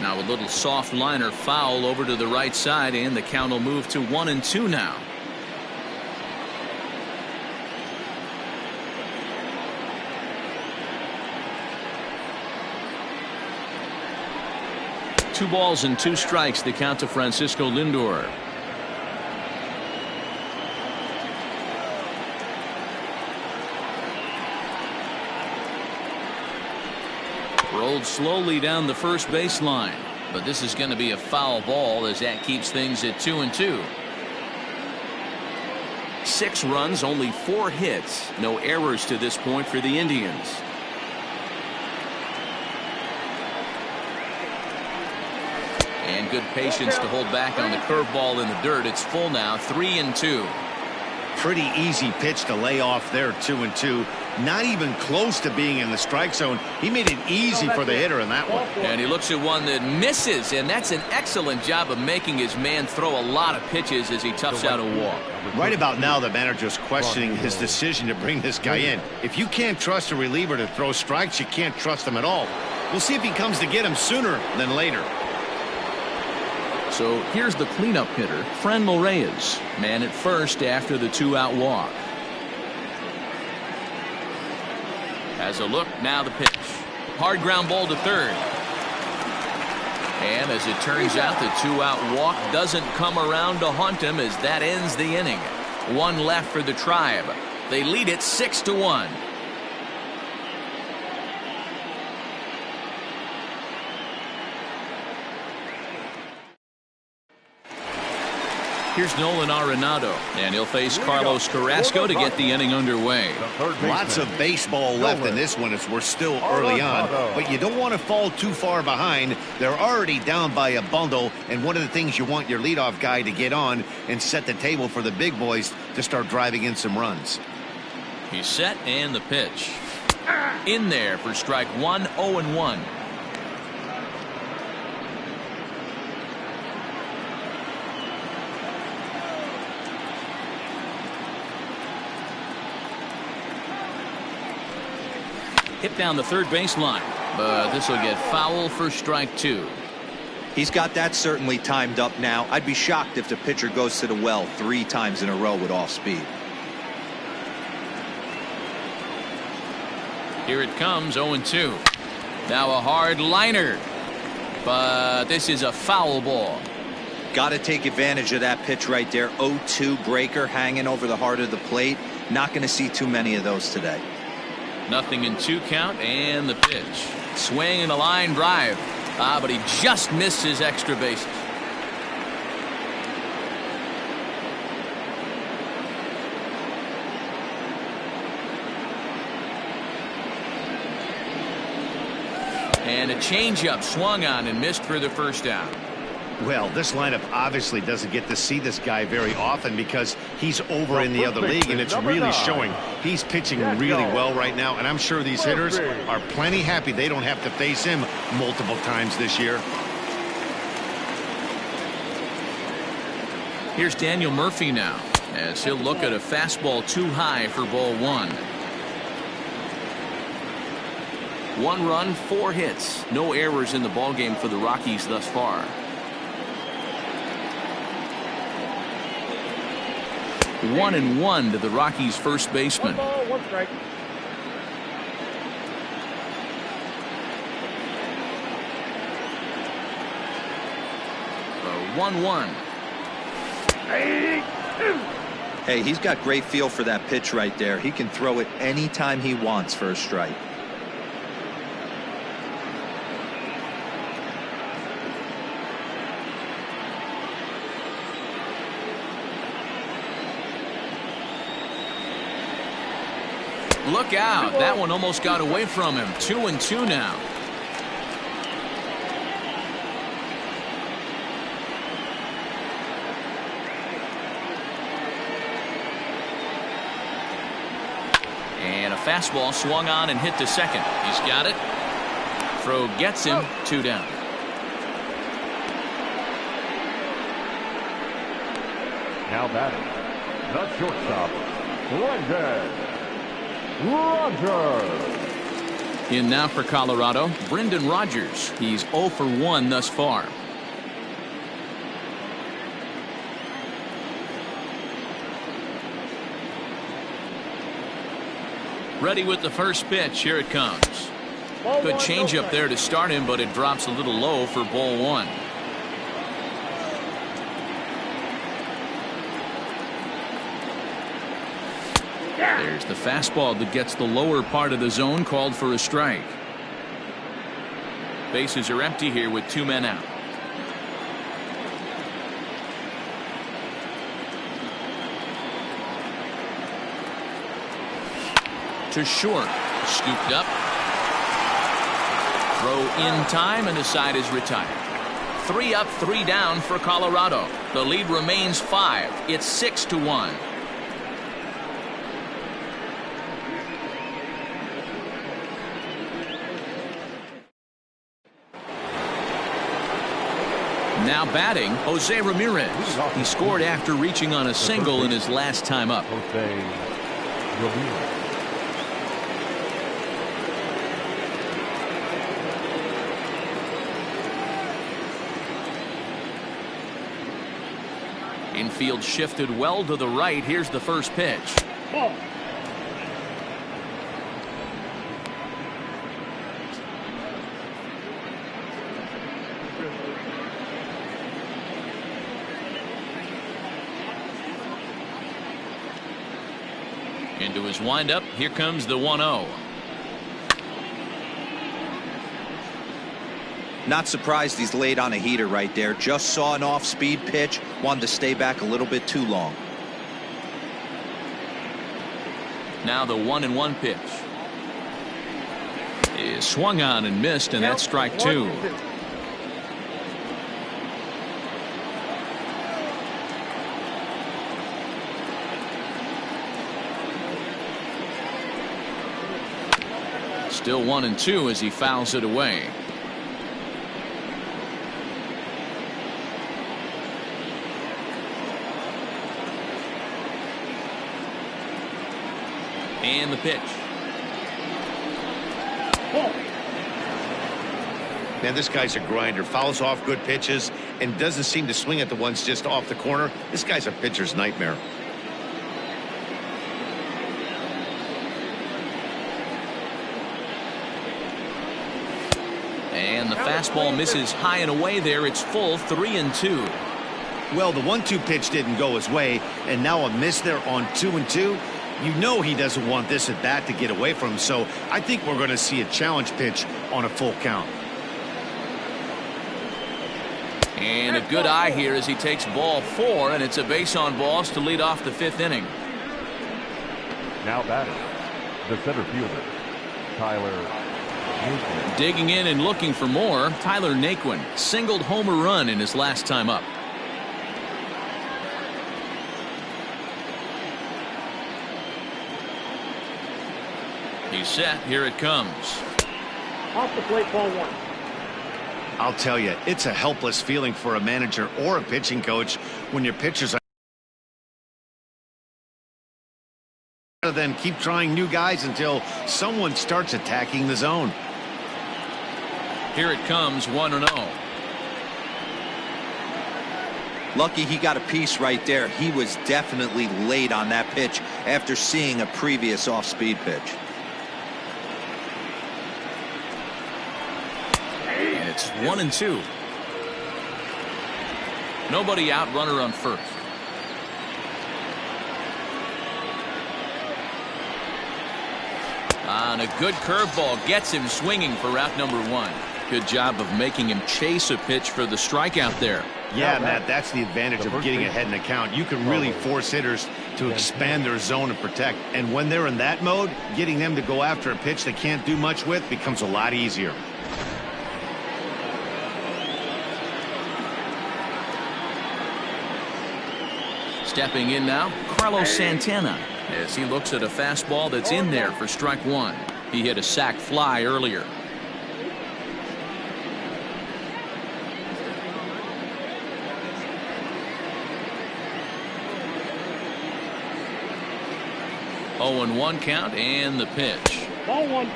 Now a little soft liner foul over to the right side, and the count will move to 1-2 now. Two balls and 2 strikes, the count to Francisco Lindor. Rolled slowly down the first baseline, but this is going to be a foul ball as that keeps things at 2-2. 6 runs, only 4 hits, no errors to this point for the Indians. And good patience to hold back on the curveball in the dirt. It's full now, 3-2. Pretty easy pitch to lay off there, 2-2. Not even close to being in the strike zone. He made it easy for the hitter in that one. And he looks at one that misses, and that's an excellent job of making his man throw a lot of pitches as he toughs out a walk. Right about now, the manager's questioning his decision to bring this guy in. If you can't trust a reliever to throw strikes, you can't trust him at all. We'll see if he comes to get him sooner than later. So here's the cleanup hitter, Franmil Reyes, man at first after the 2-out walk. Has a look, now the pitch. Hard ground ball to third. And as it turns out, the 2-out walk doesn't come around to haunt him as that ends the inning. 1 left for the Tribe. They lead it 6-1. Here's Nolan Arenado, and he'll face Carlos Carrasco to get the inning underway. Lots of baseball left in this one as we're still early on, but you don't want to fall too far behind. They're already down by a bundle, and one of the things you want your leadoff guy to get on and set the table for the big boys to start driving in some runs. He's set, and the pitch. In there for strike 1, 0-1. Hit down the third baseline, but this will get foul for strike 2. He's got that certainly timed up now. I'd be shocked if the pitcher goes to the well 3 times in a row with off speed. Here it comes, 0-2. Now a hard liner, but this is a foul ball. Got to take advantage of that pitch right there. 0-2 breaker hanging over the heart of the plate. Not going to see too many of those today. Nothing in 2 count, and the pitch. Swing and a line drive. But he just missed his extra bases. And a changeup swung on and missed for the first out. Well, this lineup obviously doesn't get to see this guy very often because he's over in the other league, and it's really showing. He's pitching really well right now, and I'm sure these hitters are plenty happy they don't have to face him multiple times this year. Here's Daniel Murphy now, as he'll look at a fastball too high for ball one. 1 run, 4 hits. No errors in the ballgame for the Rockies thus far. 1-1 to the Rockies' first baseman. 1 ball, 1 strike. The 1-1. Hey, he's got great feel for that pitch right there. He can throw it anytime he wants for a strike. Look out. That one almost got away from him. 2-2 now. And a fastball swung on and hit to second. He's got it. Throw gets him. 2 down. Now batting, the shortstop, Brendan Rodgers. In now for Colorado, Brendan Rodgers. He's 0 for 1 thus far. Ready with the first pitch. Here it comes. Good changeup there to start him, but it drops a little low for ball 1. There's the fastball that gets the lower part of the zone, called for a strike. Bases are empty here with 2 men out. To short. Scooped up. Throw in time, and the side is retired. 3 up, 3 down for Colorado. The lead remains 5. It's 6-1. Now batting, Jose Ramirez. He scored after reaching on a single in his last time up. Jose Ramirez. Infield shifted well to the right. Here's the first pitch. Ball. Into his windup. Here comes the 1-0. Not surprised he's laid on a heater right there. Just saw an off-speed pitch. Wanted to stay back a little bit too long. Now the 1-1 pitch is swung on and missed, and that's strike 2. Still 1-2 as he fouls it away. And the pitch. Man, this guy's a grinder. Fouls off good pitches and doesn't seem to swing at the ones just off the corner. This guy's a pitcher's nightmare. And the fastball misses high and away there. It's full. 3-2. Well, the 1-2 pitch didn't go his way, and now a miss there on 2-2. You know he doesn't want this at bat to get away from him, so I think we're going to see a challenge pitch on a full count. And a good eye here as he takes ball 4, and it's a base on balls to lead off the 5th inning. Now batting, the center fielder, Tyler Naquin. Digging in and looking for more, Tyler Naquin singled home a run in his last time up. He's set. Here it comes. Off the plate, ball 1. I'll tell you, it's a helpless feeling for a manager or a pitching coach when your pitchers are then keep trying new guys until someone starts attacking the zone. Here it comes, 1-0. Lucky he got a piece right there. He was definitely late on that pitch after seeing a previous off-speed pitch. And it's 1-2. Nobody out, runner on first. And a good curveball gets him swinging for route number 1. Good job of making him chase a pitch for the strikeout there. Yeah, Matt, that's the advantage of getting ahead in the count. You can really force hitters to expand their zone and protect. And when they're in that mode, getting them to go after a pitch they can't do much with becomes a lot easier. Stepping in now, Carlos Santana, as he looks at a fastball that's in there for strike 1. He hit a sac fly earlier. Oh, 0-1 count and the pitch. Ball 1.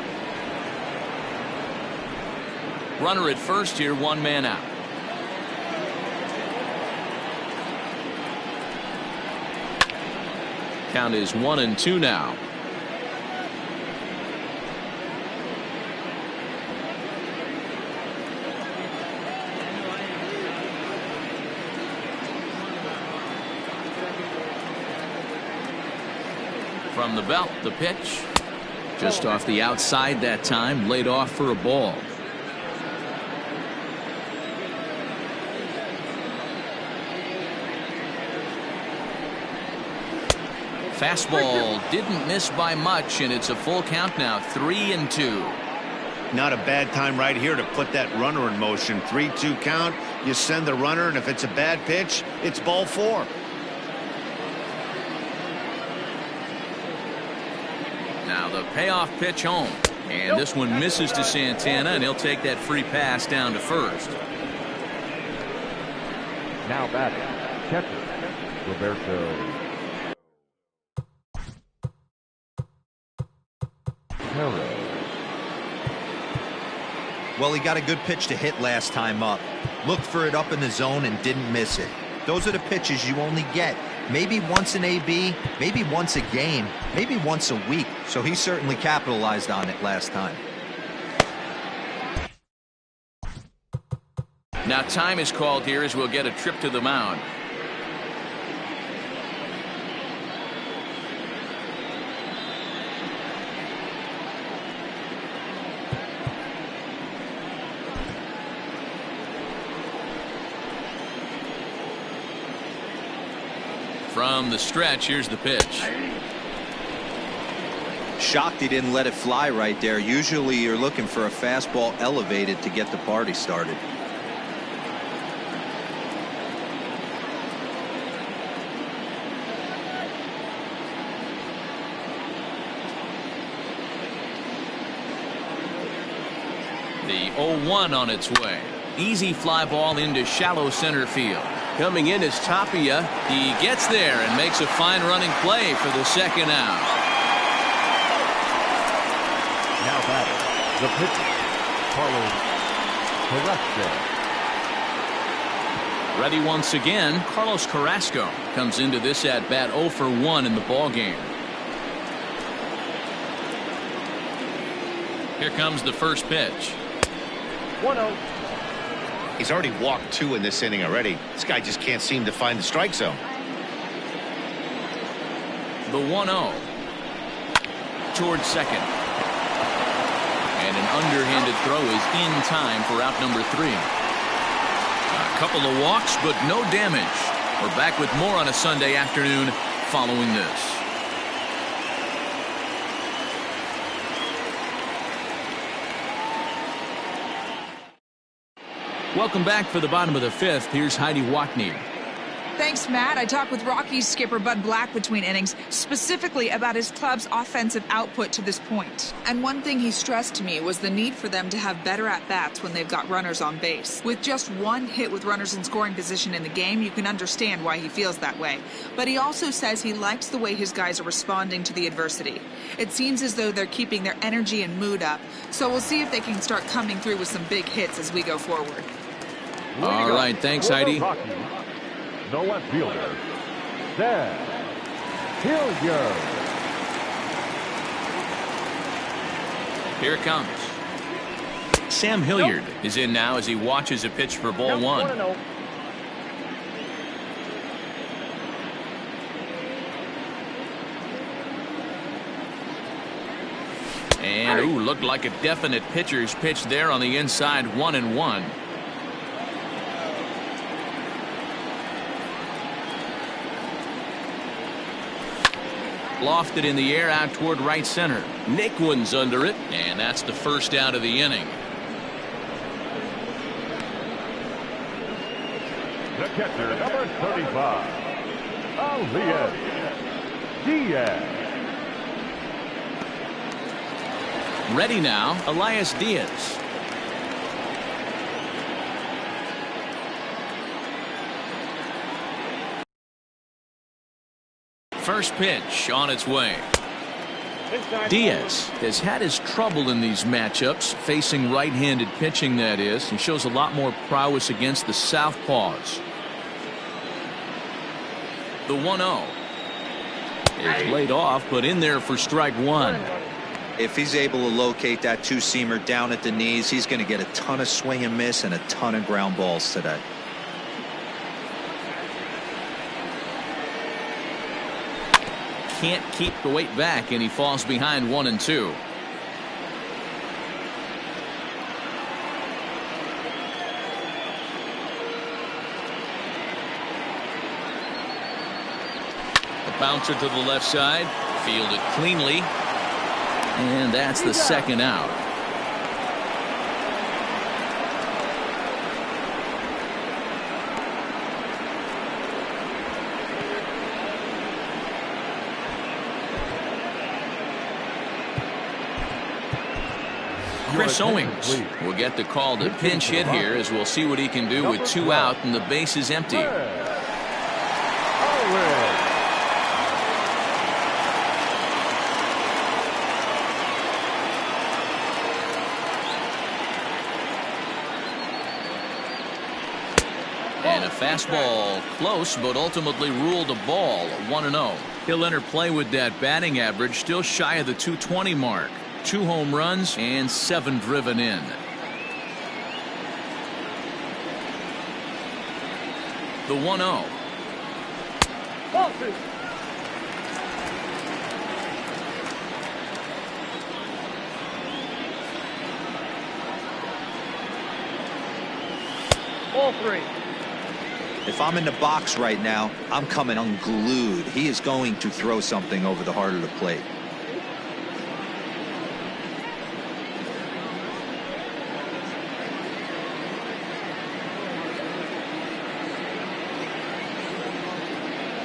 Runner at first here, 1 man out. Count is 1-2 now. From the belt, the pitch. Just off the outside that time, laid off for a ball. Fastball didn't miss by much, and it's a full count now, 3-2. Not a bad time right here to put that runner in motion. 3-2 count, you send the runner, and if it's a bad pitch, it's ball 4. Now the payoff pitch home, and this one misses to Santana, and he'll take that free pass down to first. Now batting, catcher, Roberto. Well, he got a good pitch to hit last time up. Looked for it up in the zone and didn't miss it. Those are the pitches you only get maybe once an AB, maybe once a game, maybe once a week. So he certainly capitalized on it last time. Now time is called here as we'll get a trip to the mound. From the stretch, here's the pitch. Shocked he didn't let it fly right there. Usually you're looking for a fastball elevated to get the party started. The 0-1 on its way. Easy fly ball into shallow center field. Coming in is Tapia. He gets there and makes a fine running play for the second out. Now batting, the pitcher, Carlos Carrasco. Ready once again, Carlos Carrasco comes into this at bat 0 for 1 in the ball game. Here comes the first pitch. 1-0. He's already walked 2 in this inning already. This guy just can't seem to find the strike zone. The 1-0 towards second. And an underhanded throw is in time for out number 3. A couple of walks, but no damage. We're back with more on a Sunday afternoon following this. Welcome back for the bottom of the 5th. Here's Heidi Watney. Thanks, Matt. I talked with Rockies skipper Bud Black between innings, specifically about his club's offensive output to this point. And one thing he stressed to me was the need for them to have better at-bats when they've got runners on base. With just one hit with runners in scoring position in the game, you can understand why he feels that way. But he also says he likes the way his guys are responding to the adversity. It seems as though they're keeping their energy and mood up, so we'll see if they can start coming through with some big hits as we go forward. All right, thanks, Heidi. The left fielder, Sam Hilliard. Here it comes. Sam Hilliard is in now as he watches a pitch for ball one. 1-0. And, ooh, looked like a definite pitcher's pitch there on the inside, 1-1. Lofted in the air out toward right center. Naquin's under it, and that's the first out of the inning. The catcher, number 35, Elias Diaz. Ready now, Elias Diaz. First pitch on its way. Diaz has had his trouble in these matchups, facing right-handed pitching, that is. He shows a lot more prowess against the southpaws. The 1-0 is laid off, but in there for strike one. If he's able to locate that two-seamer down at the knees, he's going to get a ton of swing and miss and a ton of ground balls today. Can't keep the weight back, and he falls behind 1-2. A bouncer to the left side, fielded cleanly, and that's the second out. Chris Owings will get the call to pinch hit here, as we'll see what he can do with 2 out and the base is empty. And a fastball close, but ultimately ruled a ball, 1-0. He'll enter play with that batting average still shy of the 220 mark. 2 home runs and 7 driven in. The 1-0. Ball 2. Ball 3. If I'm in the box right now, I'm coming unglued. He is going to throw something over the heart of the plate.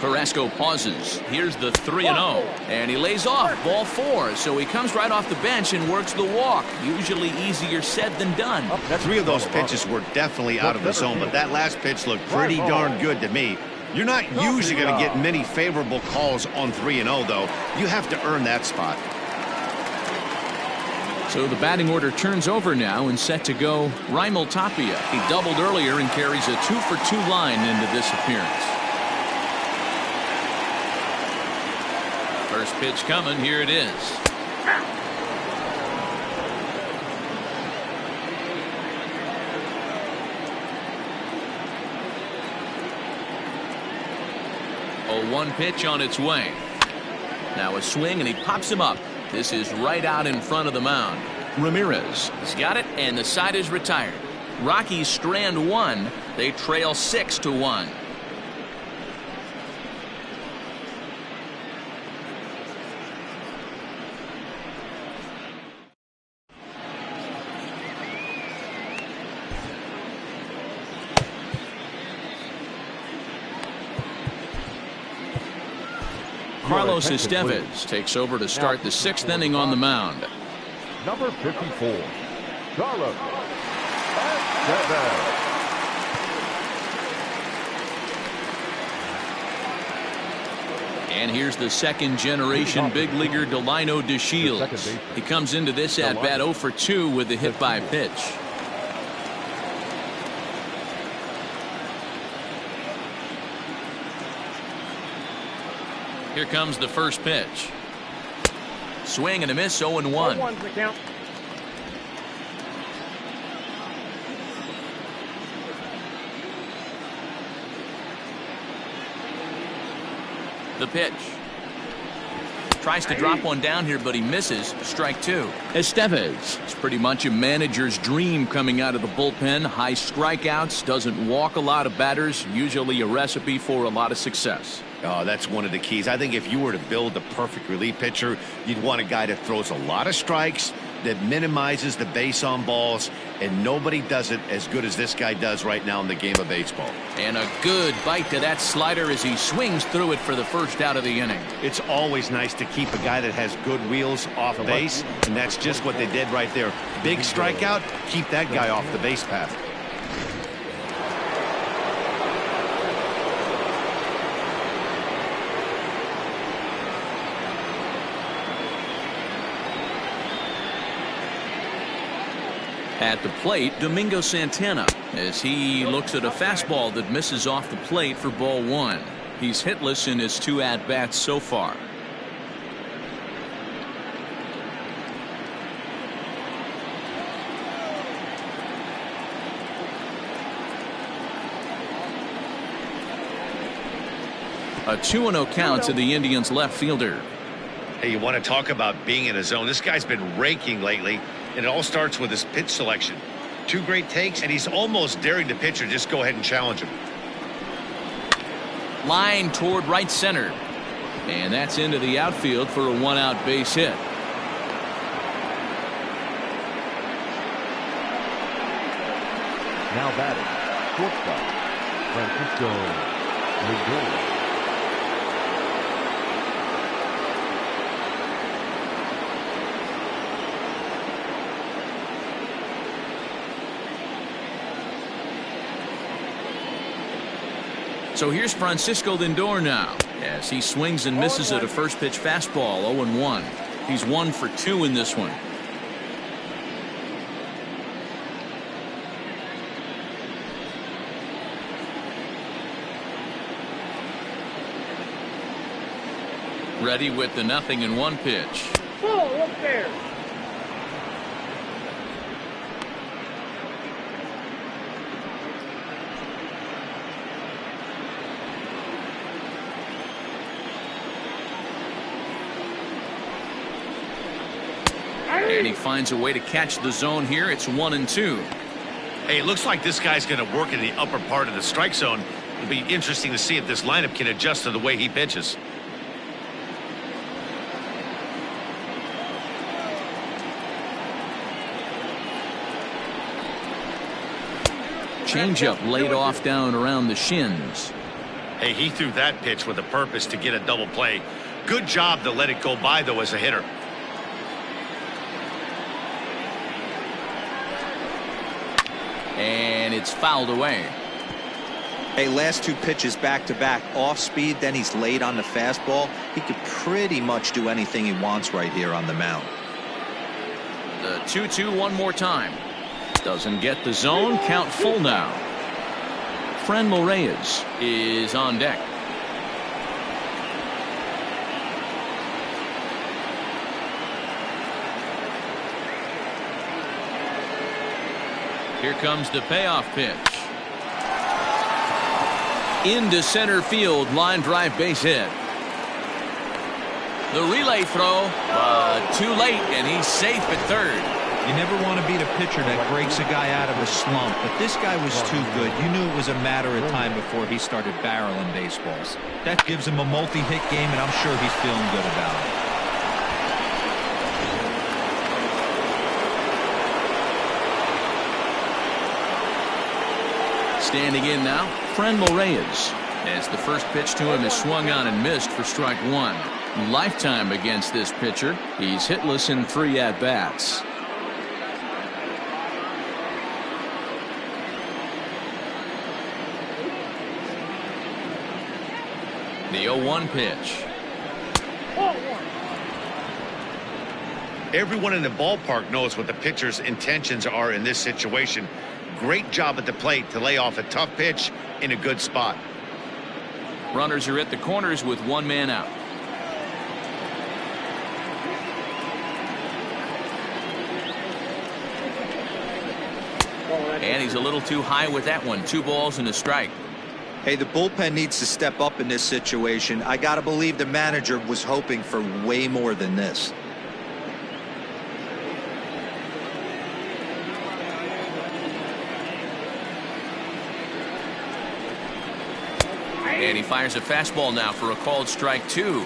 Carrasco pauses. Here's the 3-0, and he lays off ball 4, so he comes right off the bench and works the walk. Usually easier said than done. 3 of those pitches were definitely out of the zone, but that last pitch looked pretty darn good to me. You're not usually going to get many favorable calls on 3-0, though. You have to earn that spot. So the batting order turns over now, and set to go Raimel Tapia. He doubled earlier and carries a 2-for-2 line into this appearance. First pitch coming. Here it is. A 1 pitch on its way. Now a swing, and he pops him up. This is right out in front of the mound. Ramirez has got it, and the side is retired. Rockies strand 1. They trail 6-1. Carlos attention, Estevez please. takes over to start the 6th inning on the mound. Number 54, Carlos Estevez. And here's the second-generation big leaguer Delino DeShields. He comes into this at-bat 0 for 2 with a hit by pitch. Here comes the first pitch. Swing and a miss, 0-1. 1-1's the count. The pitch. Tries to drop one down here, but he misses. Strike 2. Estevez. It's pretty much a manager's dream coming out of the bullpen. High strikeouts, doesn't walk a lot of batters, usually a recipe for a lot of success. Oh, that's one of the keys. I think if you were to build the perfect relief pitcher, you'd want a guy that throws a lot of strikes, that minimizes the base on balls, and nobody does it as good as this guy does right now in the game of baseball. And a good bite to that slider as he swings through it for the first out of the inning. It's always nice to keep a guy that has good wheels off base, and that's just what they did right there. Big strikeout, keep that guy off the base path. At the plate, Domingo Santana, as he looks at a fastball that misses off the plate for ball 1. He's hitless in his 2 at-bats so far. A 2-0 count to the Indians left fielder. Hey, you want to talk about being in a zone? This guy's been raking lately, and it all starts with his pitch selection. 2 great takes, and he's almost daring the pitcher just go ahead and challenge him. Line toward right center. And that's into the outfield for a 1-out base hit. Now batting, shortstop, Francisco Lindor. So here's Francisco Lindor now, as he swings and misses at a first pitch fastball, 0-1. He's 1 for 2 in this one. Ready with the 0-1 pitch. Full upstairs. And he finds a way to catch the zone here. It's 1-2. Hey, it looks like this guy's going to work in the upper part of the strike zone. It'll be interesting to see if this lineup can adjust to the way he pitches. Changeup laid off down around the shins. Hey, he threw that pitch with a purpose to get a double play. Good job to let it go by, though, as a hitter. And it's fouled away. Hey, last 2 pitches back-to-back, off speed, then he's late on the fastball. He could pretty much do anything he wants right here on the mound. The 2-2 one more time. Doesn't get the zone. Count full now. Franmil Reyes is on deck. Here comes the payoff pitch. Into center field, line drive base hit. The relay throw, too late, and he's safe at third. You never want to beat a pitcher that breaks a guy out of a slump, but this guy was too good. You knew it was a matter of time before he started barreling baseballs. That gives him a multi-hit game, and I'm sure he's feeling good about it. Standing in now, Franmil Reyes. As the first pitch to him is swung on and missed for strike one. Lifetime against this pitcher. He's hitless in 3 at-bats. The 0-1 pitch. Everyone in the ballpark knows what the pitcher's intentions are in this situation. Great job at the plate to lay off a tough pitch in a good spot. Runners are at the corners with 1 man out. And he's a little too high with that one. 2 balls and a strike. Hey, the bullpen needs to step up in this situation. I gotta believe the manager was hoping for way more than this. And he fires a fastball now for a called strike 2.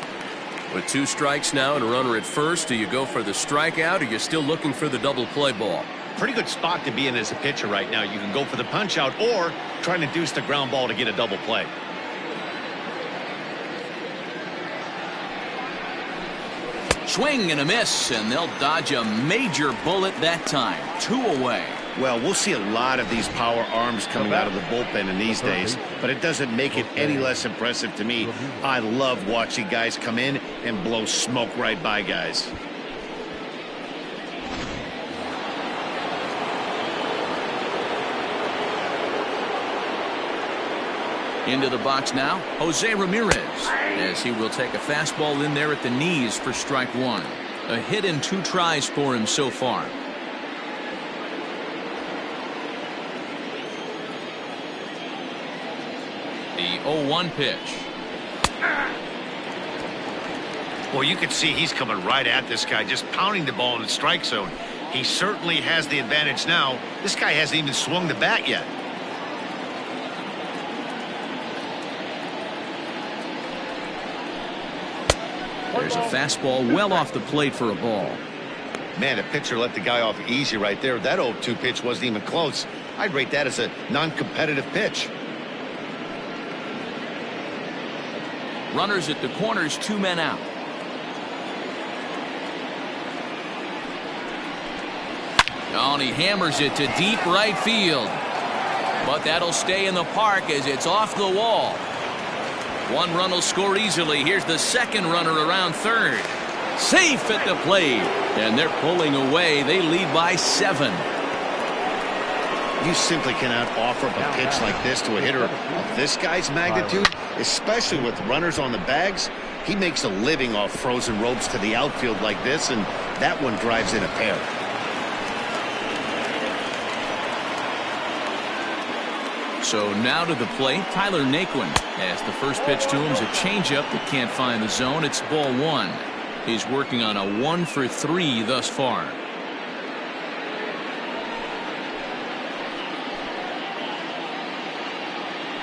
With 2 strikes now and a runner at first, do you go for the strikeout or you're still looking for the double play ball? Pretty good spot to be in as a pitcher right now. You can go for the punch out or try to deuce the ground ball to get a double play. Swing and a miss, and they'll dodge a major bullet that time. 2 away. Well, we'll see a lot of these power arms coming out of the bullpen in these days, but it doesn't make it any less impressive to me. I love watching guys come in and blow smoke right by guys. Into the box now, Jose Ramirez, as he will take a fastball in there at the knees for strike 1. A hit in 2 tries for him so far. The 0-1 pitch. Well, you can see he's coming right at this guy, just pounding the ball in the strike zone. He certainly has the advantage now. This guy hasn't even swung the bat yet. There's a fastball well off the plate for a ball. Man, the pitcher let the guy off easy right there. That 0-2 pitch wasn't even close. I'd rate that as a non-competitive pitch. Runners at the corners, 2 men out. Oh, and he hammers it to deep right field. But that'll stay in the park as it's off the wall. 1 run will score easily. Here's the second runner around third. Safe at the plate. And they're pulling away. They lead by 7. You simply cannot offer up a pitch like this to a hitter of this guy's magnitude, especially with runners on the bags. He makes a living off frozen ropes to the outfield like this, and that one drives in a pair. So now to the plate, Tyler Naquin, as the first pitch to him is a changeup that can't find the zone. It's ball 1. He's working on a 1 for 3 thus far.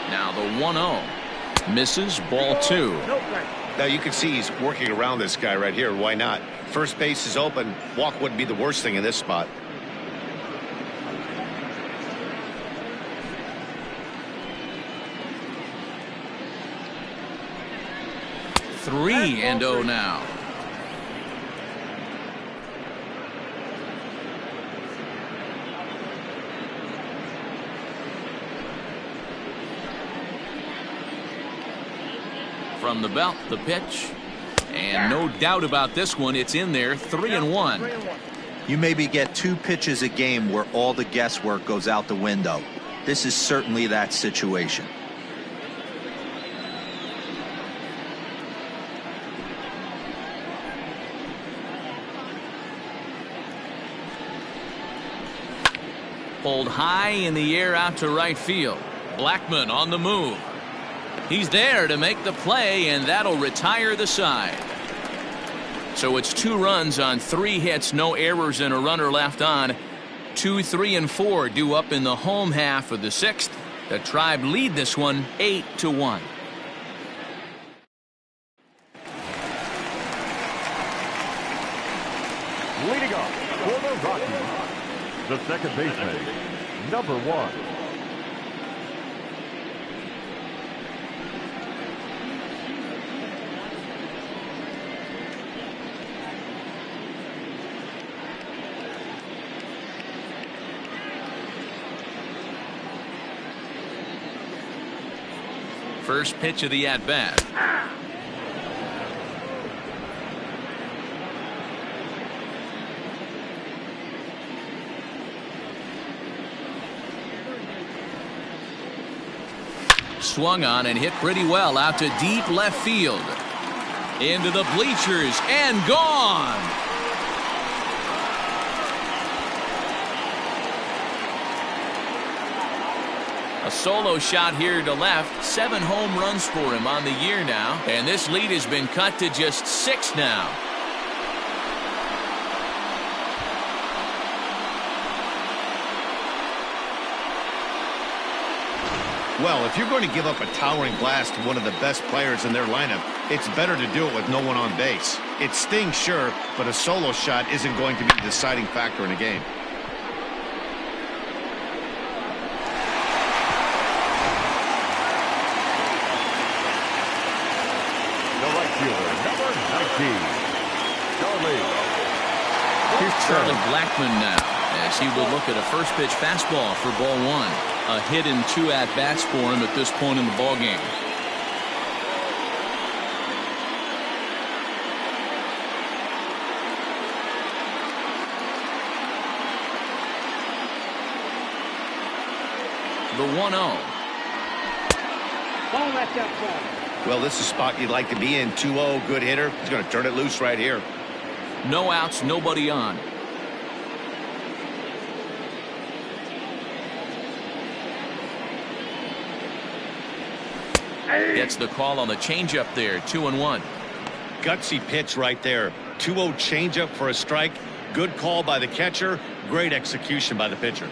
Now the 1-0 misses, ball 2. Now you can see he's working around this guy right here. Why not? First base is open. Walk wouldn't be the worst thing in this spot. Three and 0 now. From the belt, the pitch. And no doubt about this one, it's in there. 3-1. You maybe get 2 pitches a game where all the guesswork goes out the window. This is certainly that situation. Pulled high in the air out to right field. Blackmon on the move. He's there to make the play, and that'll retire the side. So it's 2 runs on 3 hits, no errors, and a runner left on. 2, 3, and 4 due up in the home half of the 6th. The Tribe lead this one 8-1. Leading off for the Rockies, the second baseman, number 1. First pitch of the at-bat. Swung on and hit pretty well out to deep left field. Into the bleachers and gone. A solo shot here to left. 7 home runs for him on the year now. And this lead has been cut to just 6 now. Well, if you're going to give up a towering blast to one of the best players in their lineup, it's better to do it with no one on base. It stings, sure, but a solo shot isn't going to be the deciding factor in a game. The right fielder, number 19, Charlie. Here's Charlie Blackmon now, as he will look at a first pitch fastball for ball 1. A hit and 2 at-bats for him at this point in the ballgame. The 1-0. Ball left outside. Well, this is a spot you'd like to be in. 2-0, good hitter. He's going to turn it loose right here. No outs, nobody on. Gets the call on the changeup there. 2-1. Gutsy pitch right there. 2-0 changeup for a strike. Good call by the catcher. Great execution by the pitcher.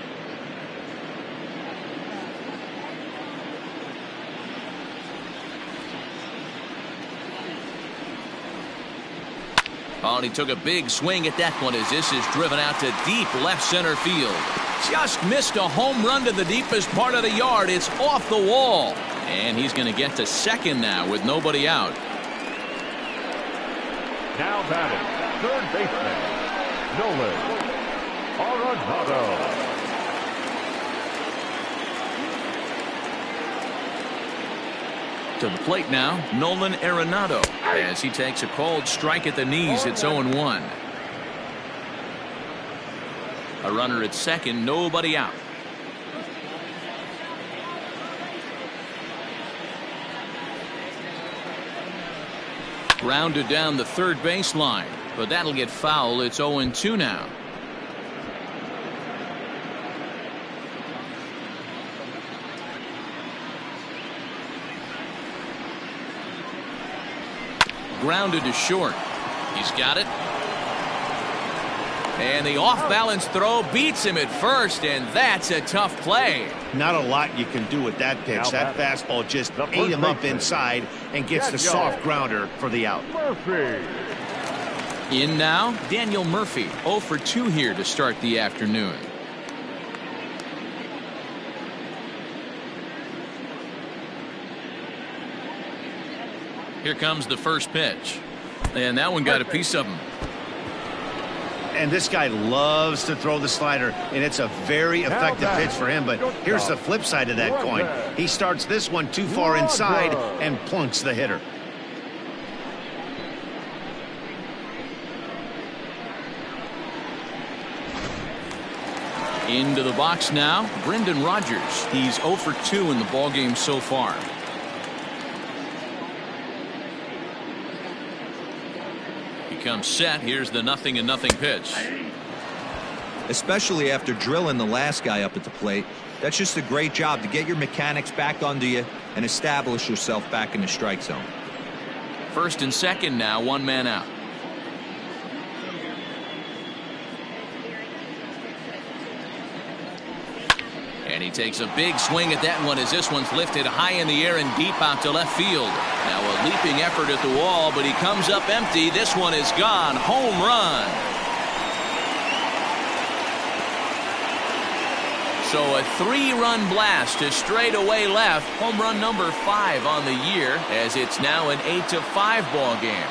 Oh, and he took a big swing at that one as this is driven out to deep left center field. Just missed a home run to the deepest part of the yard. It's off the wall. And he's going to get to second now with nobody out. Now batting, third baseman, Nolan Arenado. To the plate now, Nolan Arenado, as he takes a cold strike at the knees. It's 0-1. A runner at second, nobody out. Grounded down the third baseline, but that'll get foul. It's 0-2 now. Grounded to short. He's got it. And the off-balance throw beats him at first, and that's a tough play. Not a lot you can do with that pitch. That fastball just ate him up inside and gets the soft grounder for the out. Murphy. In now, Daniel Murphy, 0 for 2 here to start the afternoon. Here comes the first pitch. And that one got a piece of him. And this guy loves to throw the slider, and it's a very effective pitch for him. But here's the flip side of that coin. He starts this one too far inside and plunks the hitter. Into the box now, Brendan Rodgers. He's 0 for 2 in the ballgame so far. Comes set. Here's the 0-0 pitch. Especially after drilling the last guy up at the plate. That's just a great job to get your mechanics back under you and establish yourself back in the strike zone. First and second now, 1 man out. And he takes a big swing at that one as this one's lifted high in the air and deep out to left field. Now a leaping effort at the wall, but he comes up empty. This one is gone. Home run. So a 3-run blast to straightaway left. Home run number 5 on the year, as it's now an 8-5 ball game.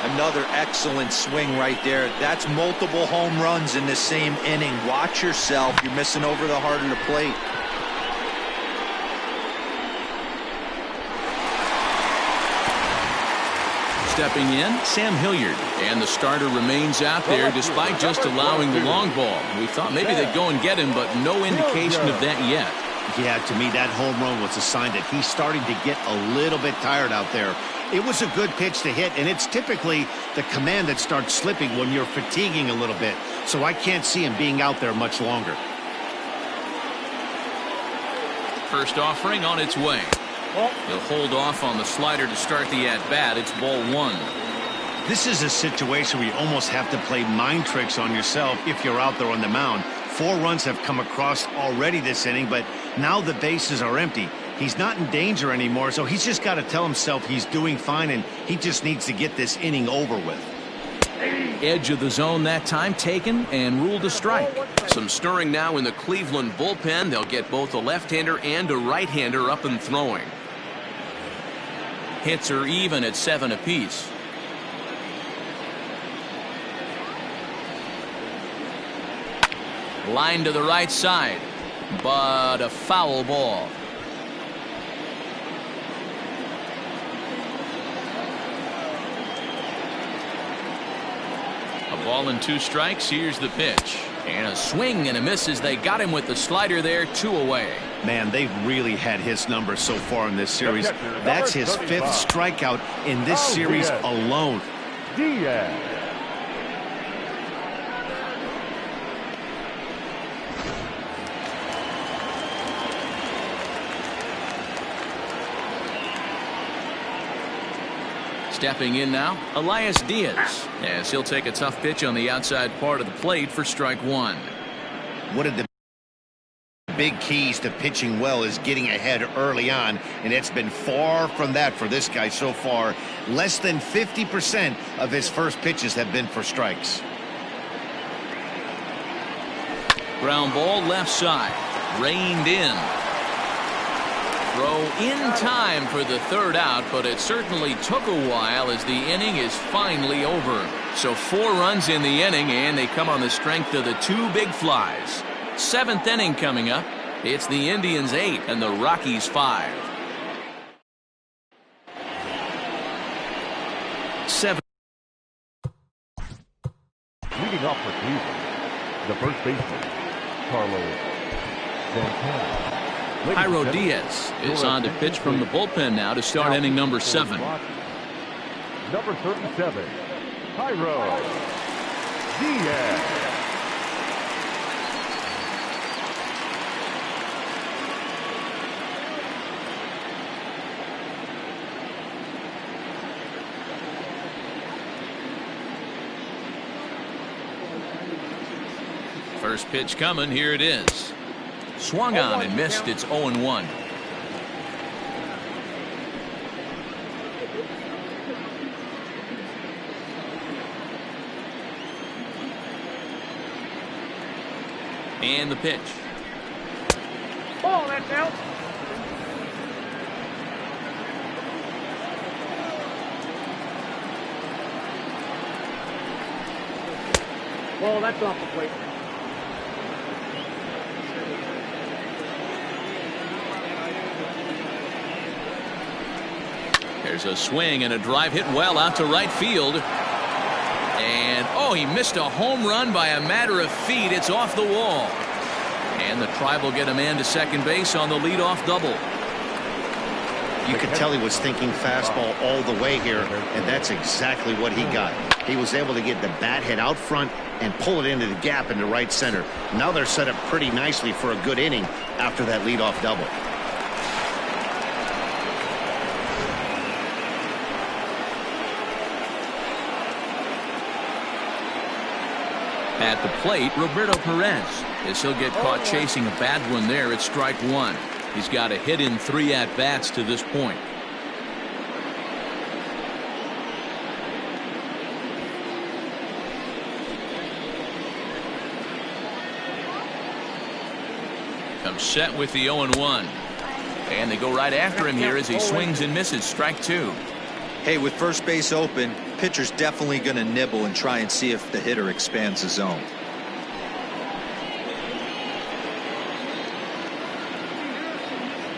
I another excellent swing right there. That's multiple home runs in the same inning. Watch yourself. You're missing over the heart of the plate. Stepping in, Sam Hilliard. And the starter remains out there despite just allowing the long ball. We thought maybe they'd go and get him, but no indication of that yet. Yeah, to me, that home run was a sign that he's starting to get a little bit tired out there. It was a good pitch to hit, and it's typically the command that starts slipping when you're fatiguing a little bit. So I can't see him being out there much longer. First offering on its way. He'll hold off on the slider to start the at-bat. It's ball one. This is a situation where you almost have to play mind tricks on yourself if you're out there on the mound. 4 runs have come across already this inning, but now the bases are empty. He's not in danger anymore, so he's just got to tell himself he's doing fine, and he just needs to get this inning over with. Edge of the zone that time taken and ruled a strike. Some stirring now in the Cleveland bullpen. They'll get both a left-hander and a right-hander up and throwing. Hits are even at 7 apiece. Line to the right side, but a foul ball. A ball and 2 strikes. Here's the pitch. And a swing and a miss as they got him with the slider there. 2 away. Man, they've really had his number so far in this series. That's his 5th strikeout in this series alone. Diaz. Stepping in now, Elias Diaz, as he'll take a tough pitch on the outside part of the plate for strike 1. One of the big keys to pitching well is getting ahead early on, and it's been far from that for this guy so far. Less than 50% of his first pitches have been for strikes. Ground ball left side, reined in. Throw in time for the 3rd out, but it certainly took a while as the inning is finally over. So 4 runs in the inning, and they come on the strength of the 2 big flies. 7th inning coming up. It's the Indians 8 and the Rockies 5. 7. Leading off for Cleveland, the first baseman, Carlos Santana. Jairo Diaz is on to pitch from the bullpen now to start inning number 7. Number 37, Jairo Diaz. First pitch coming. Here it is. Swung on and missed. It's 0-1. And the pitch. Ball, that's out. Ball, that's off the plate. There's a swing and a drive hit well out to right field. And, oh, he missed a home run by a matter of feet. It's off the wall. And the Tribe will get a man to second base on the leadoff double. You could tell he was thinking fastball all the way here, and that's exactly what he got. He was able to get the bat head out front and pull it into the gap into right center. Now they're set up pretty nicely for a good inning after that leadoff double. At the plate, Roberto Perez, as he'll get caught chasing a bad one there at strike 1. He's got a hit in 3 at-bats to this point. Comes set with the 0-1. And they go right after him here as he swings and misses. Strike 2. Hey, with first base open, pitcher's definitely going to nibble and try and see if the hitter expands the zone.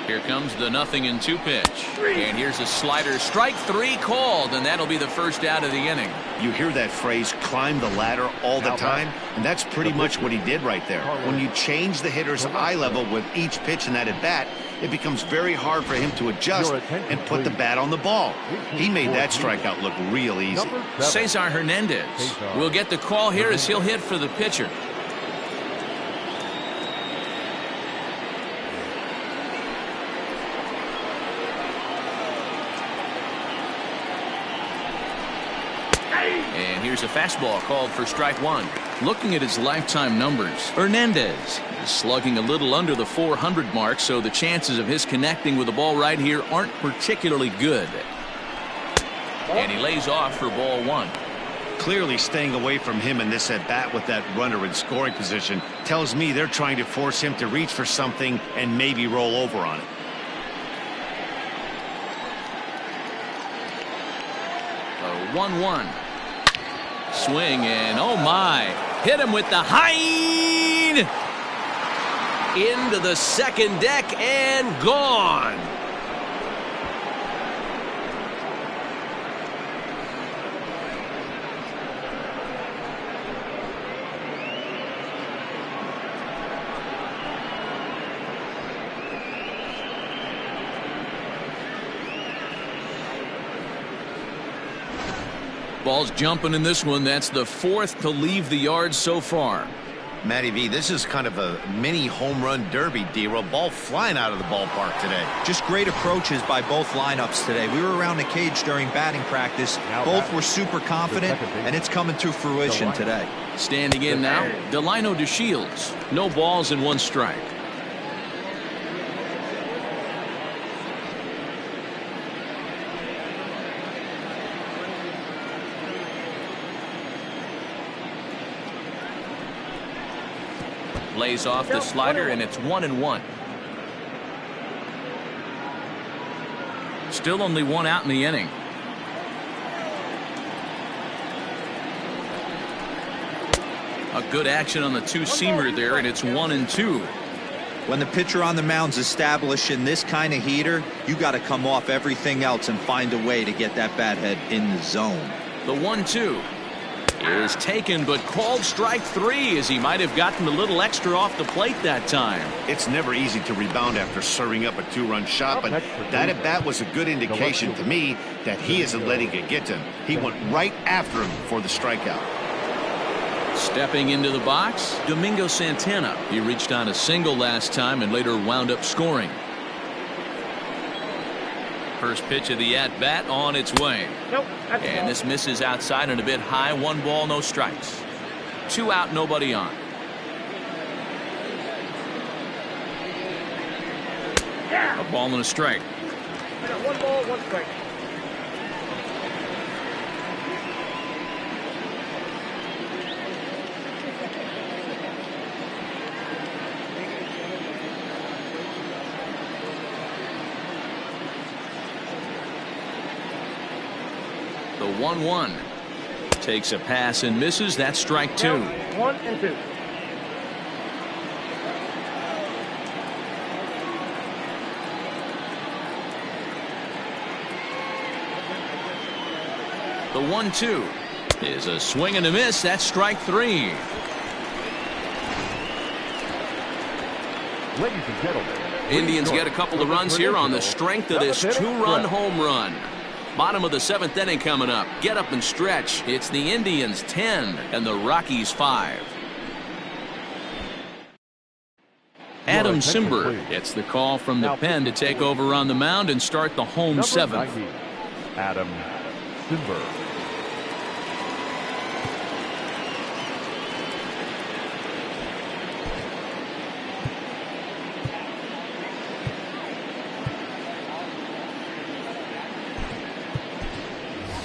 Here comes the 0-2 pitch. And here's a slider. Strike 3 called, and that'll be the first out of the inning. You hear that phrase, climb the ladder, all the time, and that's pretty much what he did right there. When you change the hitter's eye level with each pitch in that at-bat, it becomes very hard for him to adjust and put the bat on the ball. He made that strikeout look real easy. Cesar Hernandez will get the call here as he'll hit for the pitcher. And here's a fastball called for strike 1. Looking at his lifetime numbers, Hernandez is slugging a little under the 400 mark, so the chances of his connecting with the ball right here aren't particularly good. And he lays off for ball 1. Clearly staying away from him in this at-bat with that runner in scoring position tells me they're trying to force him to reach for something and maybe roll over on it. A 1-1. Swing, and oh my, hit him with the hind into the second deck and gone. Ball's jumping in this one. That's the 4th to leave the yard so far. Matty V, this is kind of a mini home run derby, D-Roll. Ball flying out of the ballpark today. Just great approaches by both lineups today. We were around the cage during batting practice. Both were super confident, and it's coming to fruition today. Standing in now, Delino DeShields. No balls and 1 strike. Lays off the slider, and it's 1-1. Still only 1 out in the inning. A good action on the 2-seamer there, and it's 1-2. When the pitcher on the mound's establishing this kind of heater, you got to come off everything else and find a way to get that bat head in the zone. The 1-2 is taken, but called strike 3, as he might have gotten a little extra off the plate that time. It's never easy to rebound after serving up a 2-run shot, but that at bat was a good indication to me that he isn't letting it get to him. He went right after him for the strikeout. Stepping into the box, Domingo Santana. He reached on a single last time and later wound up scoring. First pitch of the at-bat on its way. And this misses outside and a bit high. 1 ball, no strikes. 2 out, nobody on. A ball and a strike. 1 ball, 1 strike. The 1-1 takes a pass and misses. That's strike 2. 1-2. The 1-2 is a swing and a miss. That's strike 3. Ladies and gentlemen, Indians get a couple of runs here on the strength of this 2-run home run. Bottom of the 7th inning coming up. Get up and stretch. It's the Indians 10 and the Rockies 5. Adam Simber gets the call from the pen to take over on the mound and start the home 7th. Adam Simber.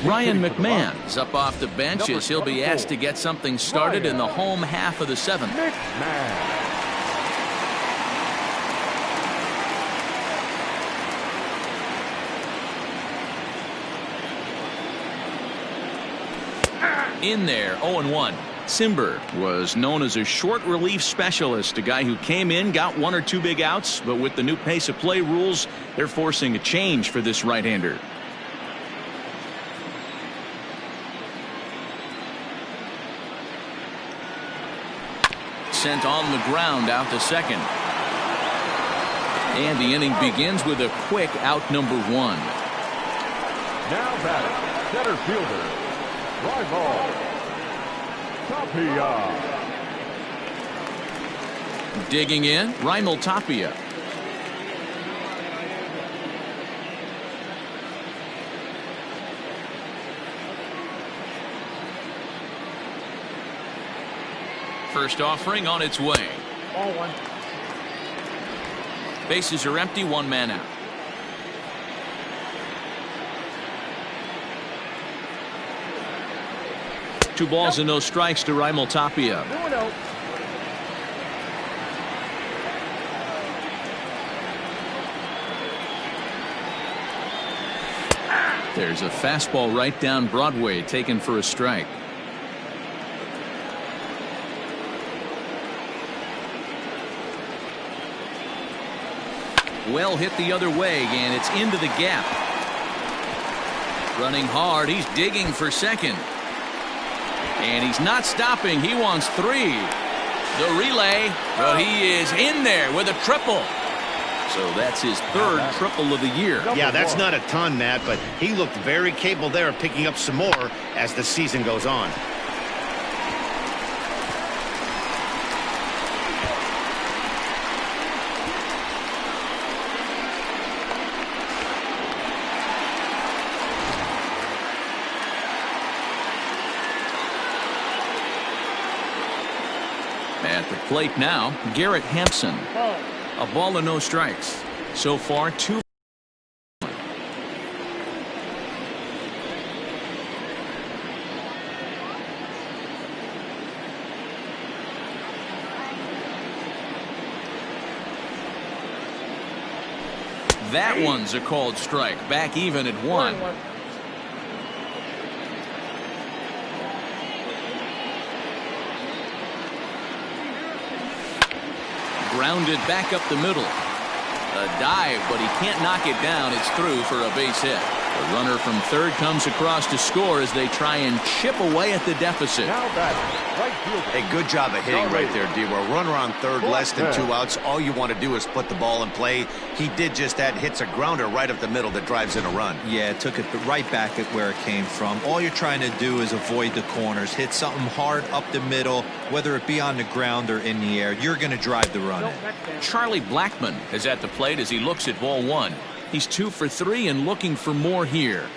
Ryan McMahon's up off the bench as he'll be asked to get something started in the home half of the 7th. In there, 0-1. Simber was known as a short relief specialist, a guy who came in, got 1 or 2 big outs, but with the new pace of play rules, they're forcing a change for this right-hander. Sent on the ground out to second. And the inning begins with a quick out number 1. Now batting, center fielder, Raimel Tapia. Digging in, Raimel Tapia. First offering on its way. Ball 1. Bases are empty, 1 man out. Two balls and no strikes to Raimel Tapia. 2-0. There's a fastball right down Broadway taken for a strike. Well hit the other way, and it's into the gap. Running hard, he's digging for second. And he's not stopping, he wants 3. The relay, but he is in there with a triple. So that's his 3rd triple of the year. Yeah, that's not a ton, Matt, but he looked very capable there of picking up some more as the season goes on. At the plate now, Garrett Hampson. A ball and no strikes. So far, 2. That one's a called strike. Back even at 1. Grounded back up the middle. A dive, but he can't knock it down. It's through for a base hit. The runner from third comes across to score as they try and chip away at the deficit. Now batting, right fielder. Hey, good job of hitting right there, D. Well, runner on third, less than 2 outs. All you want to do is put the ball in play. He did just that. Hits a grounder right up the middle that drives in a run. Yeah, took it right back at where it came from. All you're trying to do is avoid the corners. Hit something hard up the middle, whether it be on the ground or in the air. You're going to drive the run in. Charlie Blackmon is at the plate as he looks at ball 1. He's 2 for 3 and looking for more here.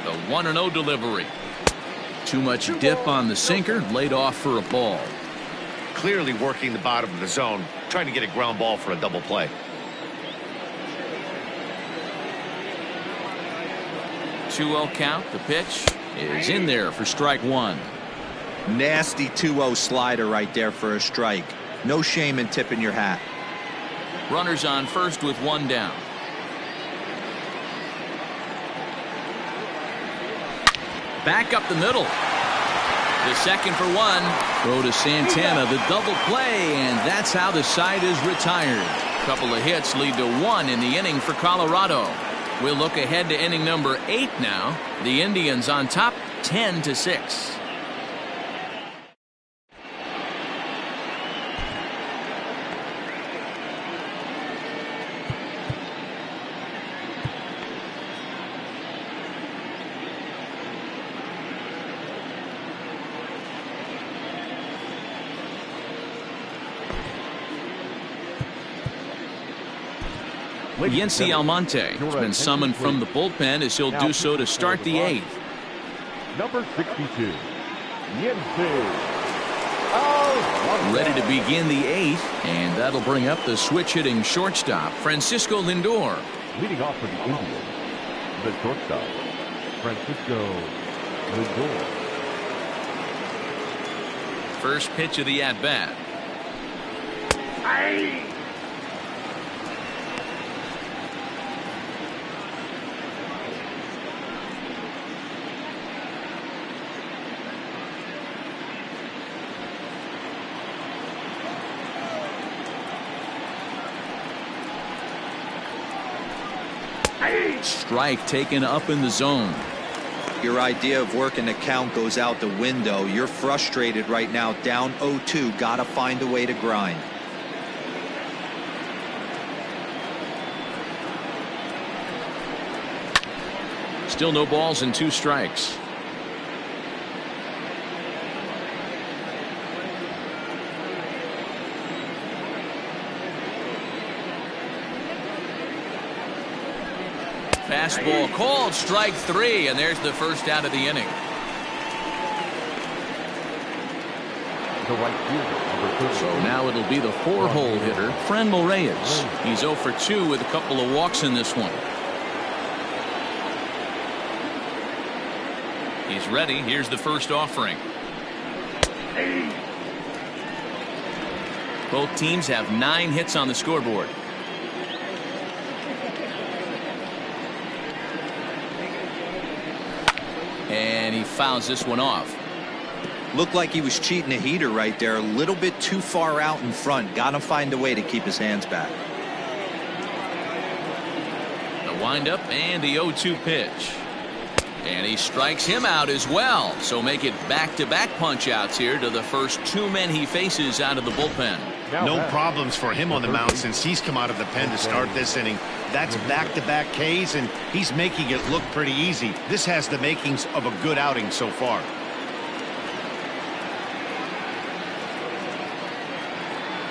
The 1-0 delivery. Too much dip on the sinker, laid off for a ball. Clearly working the bottom of the zone, trying to get a ground ball for a double play. Two-0 count. The pitch is in there for strike 1. Nasty 2-0 slider right there for a strike. No shame in tipping your hat. Runners on first with 1 down. Back up the middle. The second for 1. Throw to Santana, the double play, and that's how the side is retired. Couple of hits lead to 1 in the inning for Colorado. We'll look ahead to inning number 8 now. The Indians on top 10-6. Yency Almonte has been summoned from the bullpen as he'll do so to start the 8th. Number 62, Yency. Ready to begin the 8th, and that'll bring up the switch-hitting shortstop, Francisco Lindor. Leading off for the Indians, the shortstop, Francisco Lindor. First pitch of the at-bat. Strike taken up in the zone. Your idea of working the count goes out the window. You're frustrated right now, down 0-2. Got to find a way to grind. Still no balls and 2 strikes. Fastball called, strike 3, and there's the first out of the inning. The right fielder, So now it'll be the 4-hole hitter, Franmil Reyes. He's 0 for 2 with a couple of walks in this one. He's ready. Here's the first offering. Both teams have 9 hits on the scoreboard. And he fouls this one off. Looked like he was cheating a heater right there. A little bit too far out in front. Got to find a way to keep his hands back. The windup and the 0-2 pitch. And he strikes him out as well. So make it back-to-back punch-outs here to the first 2 men he faces out of the bullpen. No problems for him on the mound since he's come out of the pen to start this inning. That's back-to-back Ks, and he's making it look pretty easy. This has the makings of a good outing so far.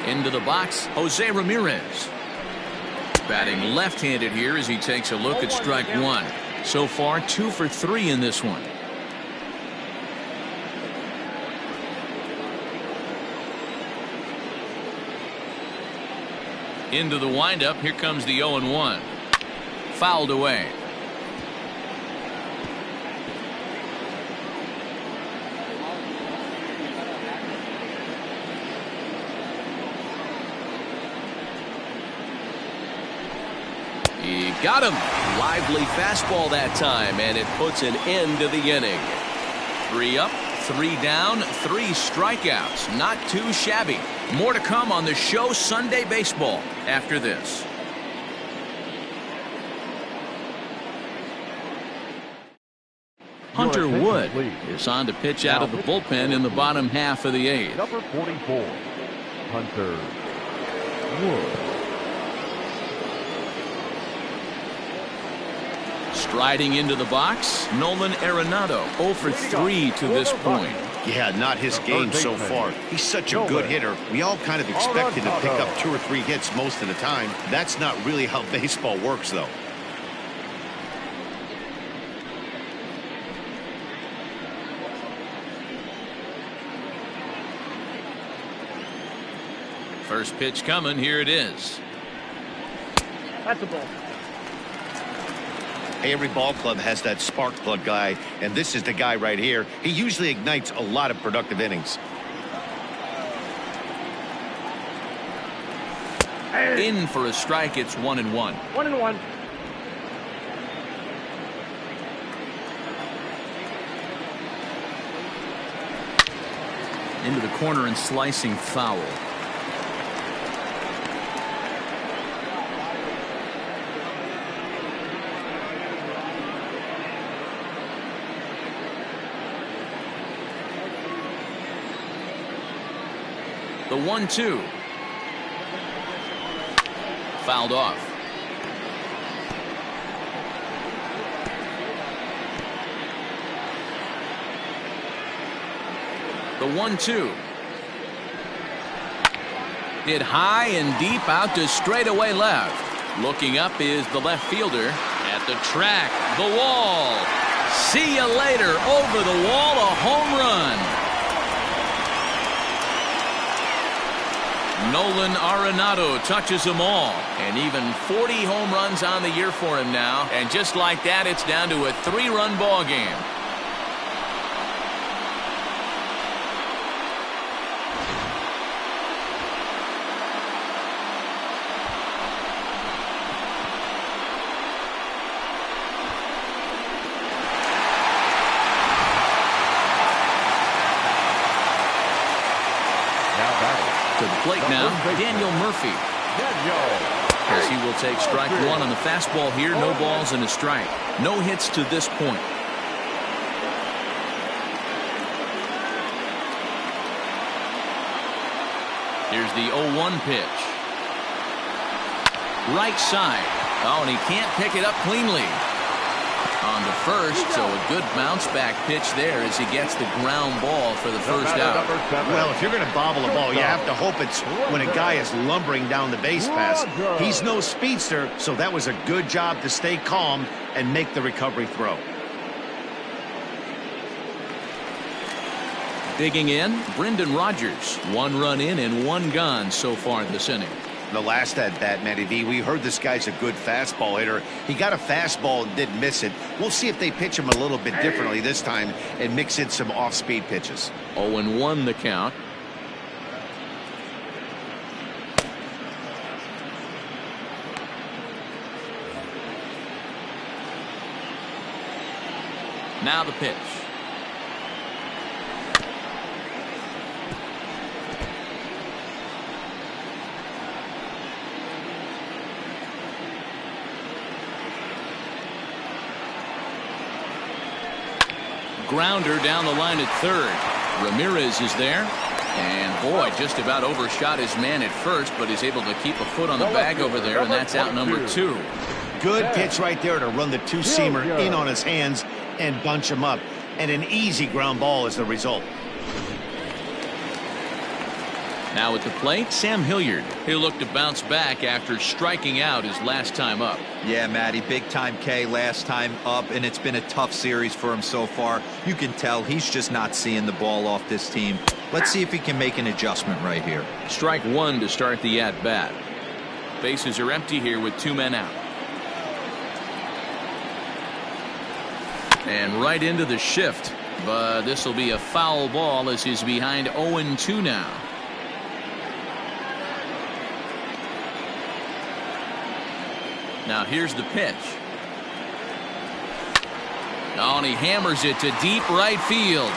Into the box, Jose Ramirez. Batting left-handed here as he takes a look at strike 1. So far, 2 for 3 in this one. Into the windup. Here comes the 0-1. Fouled away. He got him. Lively fastball that time, and it puts an end to the inning. 3 up, 3 down, 3 strikeouts. Not too shabby. More to come on the show Sunday Baseball after this. Hunter Wood is on to pitch out of the bullpen in the bottom half of the 8th. number 44, Hunter Wood. Striding into the box, Nolan Arenado 0 for 3 to this point. Yeah, not his game so far. He's such a good hitter. We all kind of expect him to pick up 2 or 3 hits most of the time. That's not really how baseball works, though. First pitch coming. Here it is. That's a ball. Hey, every ball club has that spark plug guy, and this is the guy right here. He usually ignites a lot of productive innings. In for a strike. It's 1-1. 1-1. Into the corner and slicing foul. The 1-2. Fouled off. The 1-2. Hit high and deep out to straightaway left. Looking up is the left fielder at the track. The wall. See you later. Over the wall, a home run. Nolan Arenado touches them all, and even 40 home runs on the year for him now. And just like that, it's down to a 3-run ball game. To the plate now, Daniel Murphy. as he will take strike one on the fastball here. No balls and a strike. No hits to this point. Here's the 0-1 pitch. Right side. Oh, and he can't pick it up cleanly. On to first, so a good bounce back pitch there as he gets the ground ball for the first out. Well, if you're going to bobble a ball, you have to hope it's when a guy is lumbering down the base pass. He's no speedster, so that was a good job to stay calm and make the recovery throw. Digging in, Brendan Rodgers. 1 run in and 1 gone so far this inning. The last at bat, Matty V, we heard this guy's a good fastball hitter. He got a fastball and didn't miss it. We'll see if they pitch him a little bit differently this time and mix in some off-speed pitches. 0-1 the count. Now the pitch. Grounder down the line at third. Ramirez is there. And boy, just about overshot his man at first, but he's able to keep a foot on the bag over there, and that's out number 2. Good pitch right there to run the two-seamer in on his hands and bunch him up. And an easy ground ball is the result. Now at the plate, Sam Hilliard. He'll look to bounce back after striking out his last time up. Yeah, Matty, big time K last time up, and it's been a tough series for him so far. You can tell he's just not seeing the ball off this team. Let's see if he can make an adjustment right here. Strike 1 to start the at-bat. Bases are empty here with 2 men out. And right into the shift, but this will be a foul ball as he's behind 0-2 now. Now here's the pitch. Oh, and he hammers it to deep right field.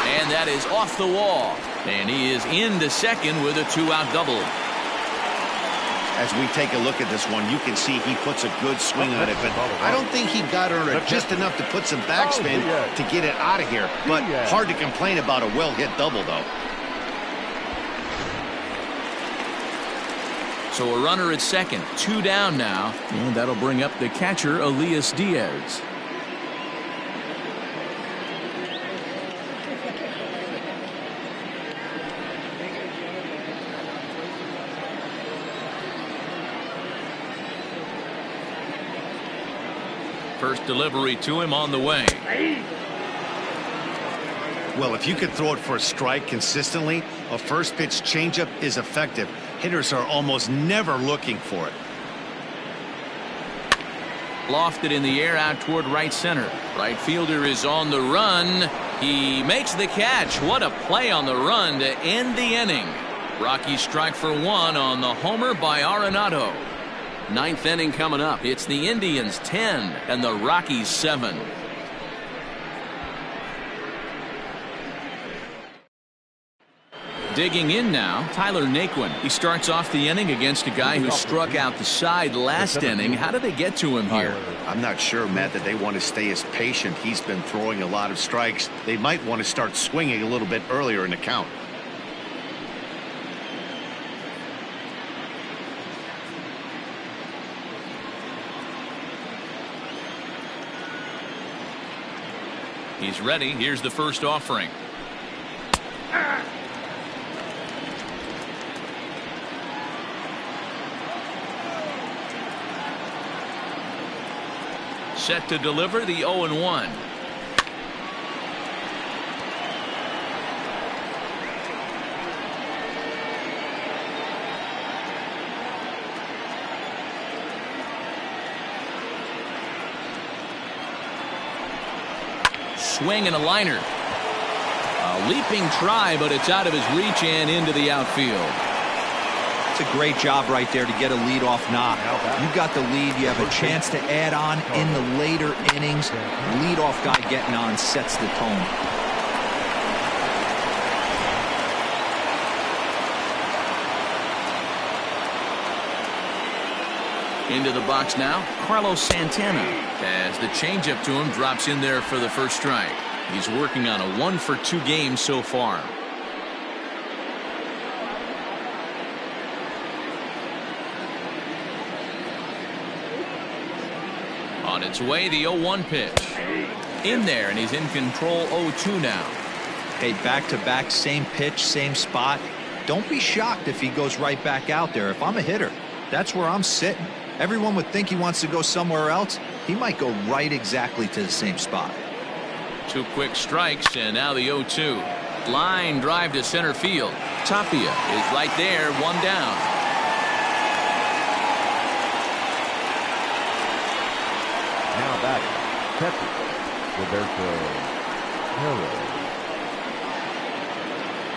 And that is off the wall. And he is into second with a 2-out double. As we take a look at this one, you can see he puts a good swing on it, but I don't think he got under it just enough to put some backspin to get it out of here. But hard to complain about a well-hit double, though. So a runner at second, 2 down now, and that'll bring up the catcher, Elias Diaz. First delivery to him on the way. Well, if you could throw it for a strike consistently, a first pitch changeup is effective. Hitters are almost never looking for it. Lofted in the air out toward right center. Right fielder is on the run. He makes the catch. What a play on the run to end the inning. Rockies strike for 1 on the homer by Arenado. 9th inning coming up. It's the Indians 10 and the Rockies 7. Digging in now, Tyler Naquin. He starts off the inning against a guy who struck out the side last inning. How did they get to him here? I'm not sure, Matt, that they want to stay as patient. He's been throwing a lot of strikes. They might want to start swinging a little bit earlier in the count. He's ready. Here's the first offering. Set to deliver the 0-1. Swing and a liner. A leaping try, but it's out of his reach and into the outfield. It's a great job right there to get a leadoff knock. You got the lead. You have a chance to add on in the later innings. Leadoff guy getting on sets the tone. Into the box now, Carlos Santana. As the changeup to him drops in there for the first strike. He's working on a 1-for-2 game so far. On its way, the 0-1 pitch. In there, and he's in control 0-2 now. Hey, back-to-back, same pitch, same spot. Don't be shocked if he goes right back out there. If I'm a hitter, that's where I'm sitting. Everyone would think he wants to go somewhere else. He might go right exactly to the same spot. 2 quick strikes, and now the 0-2. Line drive to center field. Tapia is right there, 1 down. Now back, catcher, Roberto Perez.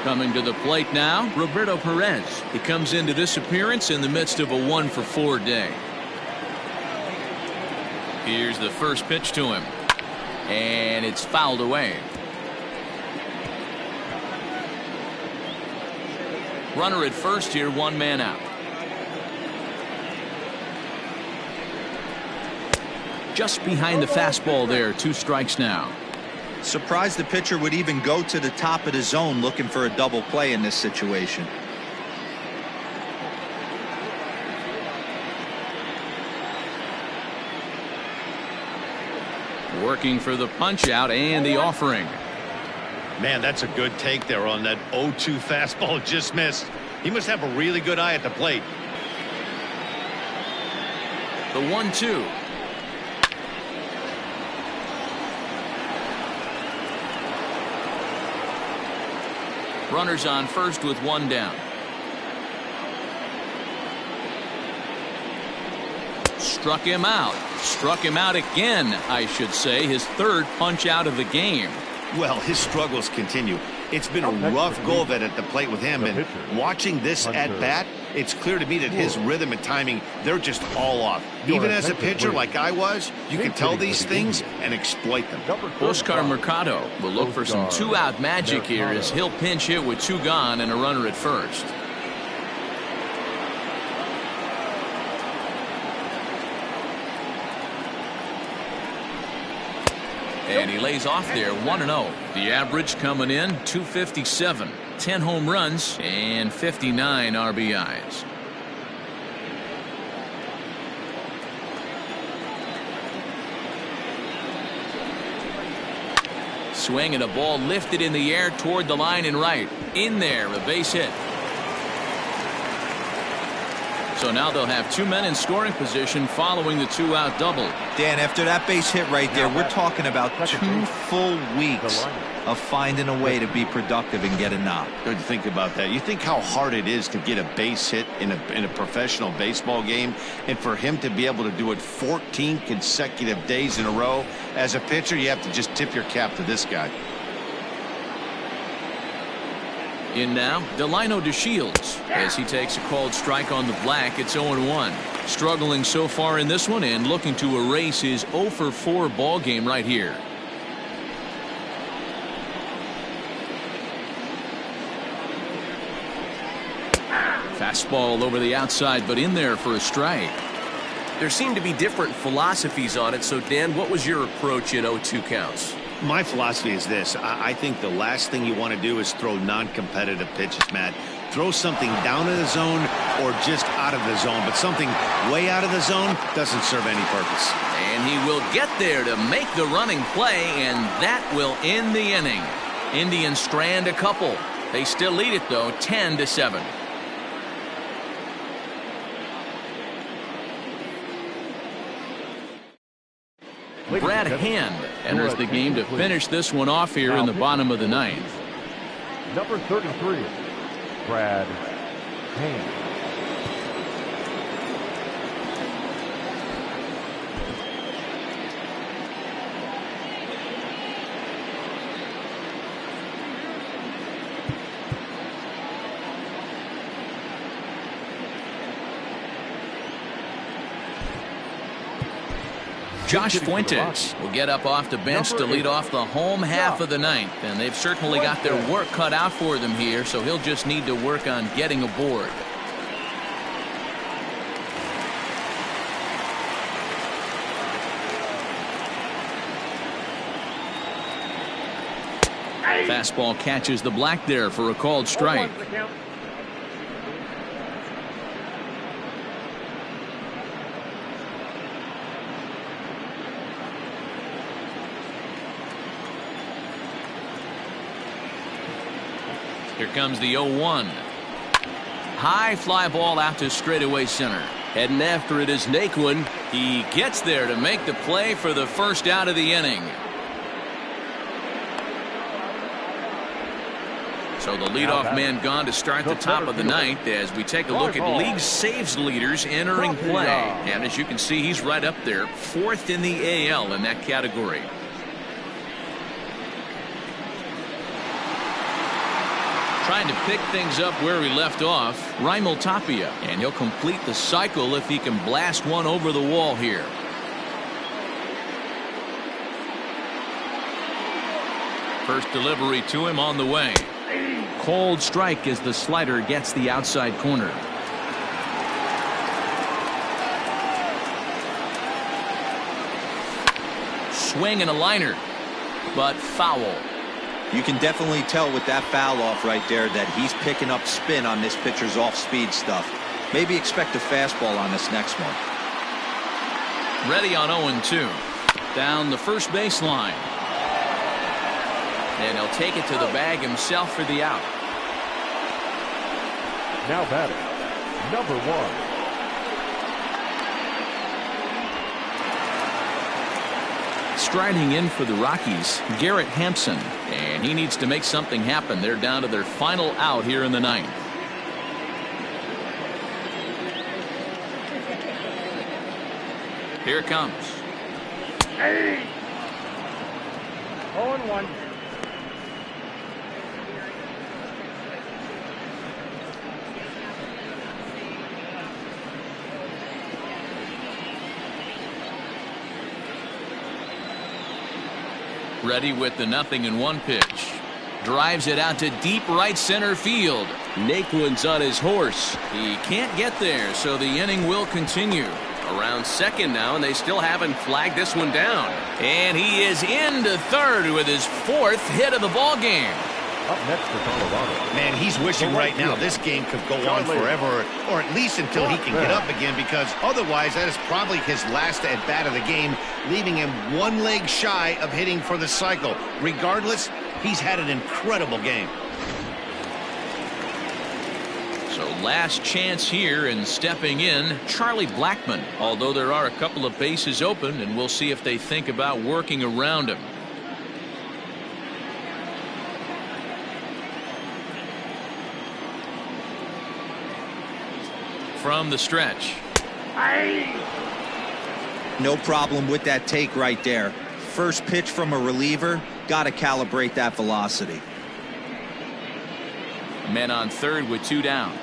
Coming to the plate now, Roberto Perez. He comes into this appearance in the midst of a 1-for-4 day. Here's the first pitch to him. And it's fouled away. Runner at first here, 1 man out. Just behind the fastball there, 2 strikes now. Surprised the pitcher would even go to the top of the zone looking for a double play in this situation. Working for the punch out and the offering. Man, that's a good take there on that 0-2 fastball. Just missed. He must have a really good eye at the plate. The 1-2. Runners on first with 1 down. Struck him out. Struck him out again, I should say. His 3rd punch out of the game. Well, his struggles continue. It's been a rough go of it at the plate with him, and watching this at bat, it's clear to me that his rhythm and timing, they're just all off. Even as a pitcher like I was, you can tell these things and exploit them. Oscar Mercado will look for some 2-out magic here as he'll pinch hit with 2 gone and a runner at first. And he lays off there, 1-0. The average coming in, 257. 10 home runs and 59 RBIs. Swing and a ball lifted in the air toward the line and right. In there, a base hit. So now they'll have 2 men in scoring position following the 2-out double. Dan, after that base hit right there, we're talking about 2 full weeks of finding a way to be productive and get a knock. Good to think about that. You think how hard it is to get a base hit in a professional baseball game, and for him to be able to do it 14 consecutive days in a row. As a pitcher, you have to just tip your cap to this guy. In now, Delino DeShields as he takes a called strike on the black. It's 0-1. Struggling so far in this one and looking to erase his 0-for-4 ball game right here. Fastball over the outside, but in there for a strike. There seem to be different philosophies on it. So, Dan, what was your approach in 0-2 counts? My philosophy is this. I think the last thing you want to do is throw non-competitive pitches, Matt. Throw something down in the zone or just out of the zone, but something way out of the zone doesn't serve any purpose. And he will get there to make the running play, and that will end the inning. Indians strand a couple. They still lead it, though, 10-7. Brad Hand enters the game to finish this one off here in the bottom of the 9th. Number 33, Brad Hand. Josh Fuentes will get up off the bench to lead off the home half of the 9th, and they've certainly got their work cut out for them here, so he'll just need to work on getting aboard. Fastball catches the black there for a called strike. Here comes the 0-1. High fly ball out to straightaway center. Heading after it is Naquin. He gets there to make the play for the first out of the inning. So the leadoff man gone to start the top of the ninth as we take a look at league saves leaders entering play. And as you can see, he's right up there, fourth in the AL in that category. Trying to pick things up where he left off, Raimel Tapia, and he'll complete the cycle if he can blast one over the wall here. First delivery to him on the way. Cold strike as the slider gets the outside corner. Swing and a liner, but foul. You can definitely tell with that foul off right there that he's picking up spin on this pitcher's off-speed stuff. Maybe expect a fastball on this next one. Ready on 0-2. Down the first baseline. And he'll take it to the bag himself for the out. Now batting, number 1. Striding in for the Rockies, Garrett Hampson, and he needs to make something happen. They're down to their final out here in the ninth. Here it comes. 0-1. Ready with the 0-1 pitch. Drives it out to deep right center field. Naquin's on his horse. He can't get there, so the inning will continue. Around second now, and they still haven't flagged this one down. And he is into third with his fourth hit of the ball game. Up next for Colorado. Man, he's wishing right now this game could go on forever, or at least until he can get up again, because otherwise that is probably his last at-bat of the game, leaving him one leg shy of hitting for the cycle. Regardless, he's had an incredible game. So last chance here, and stepping in, Charlie Blackmon. Although there are a couple of bases open, and we'll see if they think about working around him. From the stretch. No problem with that take right there. First pitch from a reliever, got to calibrate that velocity. Men on third with 2 down.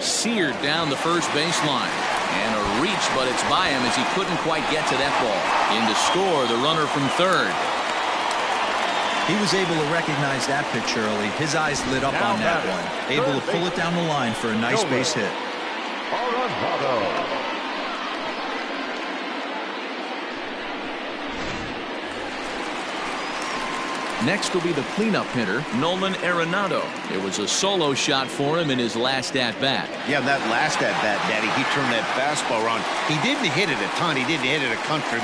Seared down the first baseline. And a reach, but it's by him as he couldn't quite get to that ball. In to score the runner from third. He was able to recognize that pitch early. His eyes lit up on that one. Able to pull it down the line for a nice base hit. Next will be the cleanup hitter, Nolan Arenado. It was a solo shot for him in his last at-bat. Yeah, that last at-bat, Daddy, he turned that fastball around. He didn't hit it a ton. He didn't hit it a country.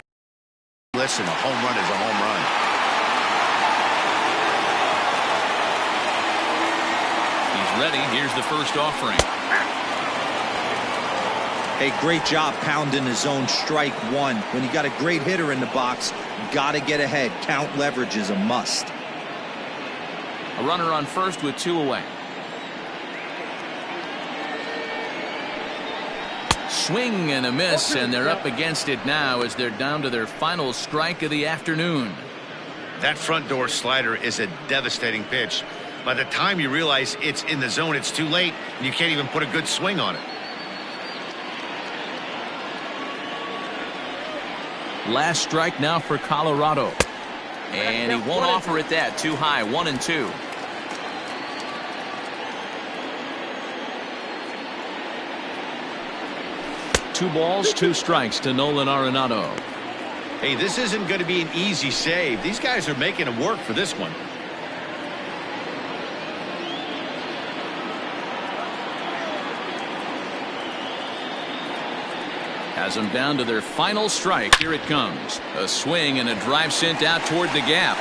Listen, a home run is a home run. Ready. Here's the first offering. Hey, great job pounding his own strike one. When you got a great hitter in the box, got to get ahead. Count leverage is a must. A runner on first with 2 away. Swing and a miss, and they're up against it now as they're down to their final strike of the afternoon. That front door slider is a devastating pitch. By the time you realize it's in the zone, it's too late, and you can't even put a good swing on it. Last strike now for Colorado. And he won't offer it that. Too high. 1-2. 2 balls, 2 strikes to Nolan Arenado. Hey, this isn't going to be an easy save. These guys are making him work for this one. Has them down to their final strike. Here it comes. A swing and a drive sent out toward the gap.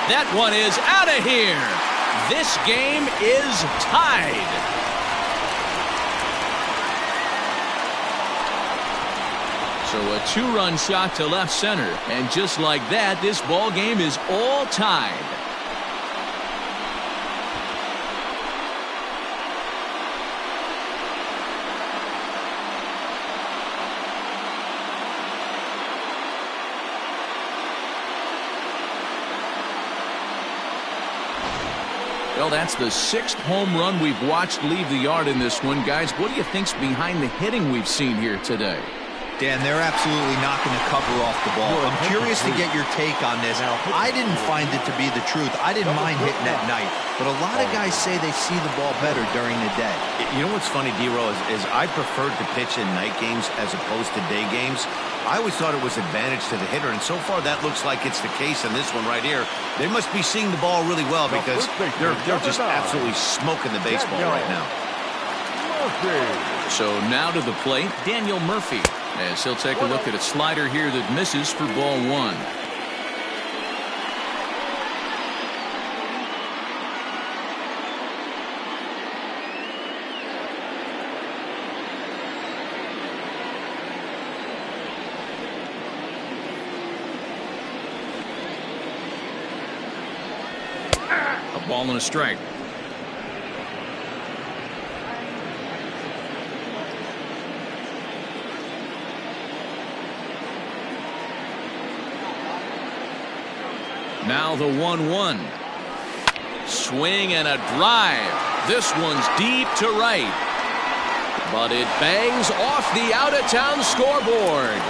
That one is out of here. This game is tied. So a 2-run shot to left center. And just like that, this ball game is all tied. Well, that's the 6th home run we've watched leave the yard in this one. Guys, what do you think's behind the hitting we've seen here today? Dan, they're absolutely not going to cover off the ball. I'm curious to get your take on this. I didn't find it to be the truth. I didn't mind hitting at night. But a lot of guys say they see the ball better during the day. You know what's funny, D-Row, is I preferred to pitch in night games as opposed to day games. I always thought it was advantage to the hitter, and so far that looks like it's the case in this one right here. They must be seeing the ball really well because they're just absolutely smoking the baseball right now. So now to the plate, Daniel Murphy, as he'll take a look at a slider here that misses for ball 1. A ball and a strike. Now the 1-1. Swing and a drive. This one's deep to right. But it bangs off the out-of-town scoreboard.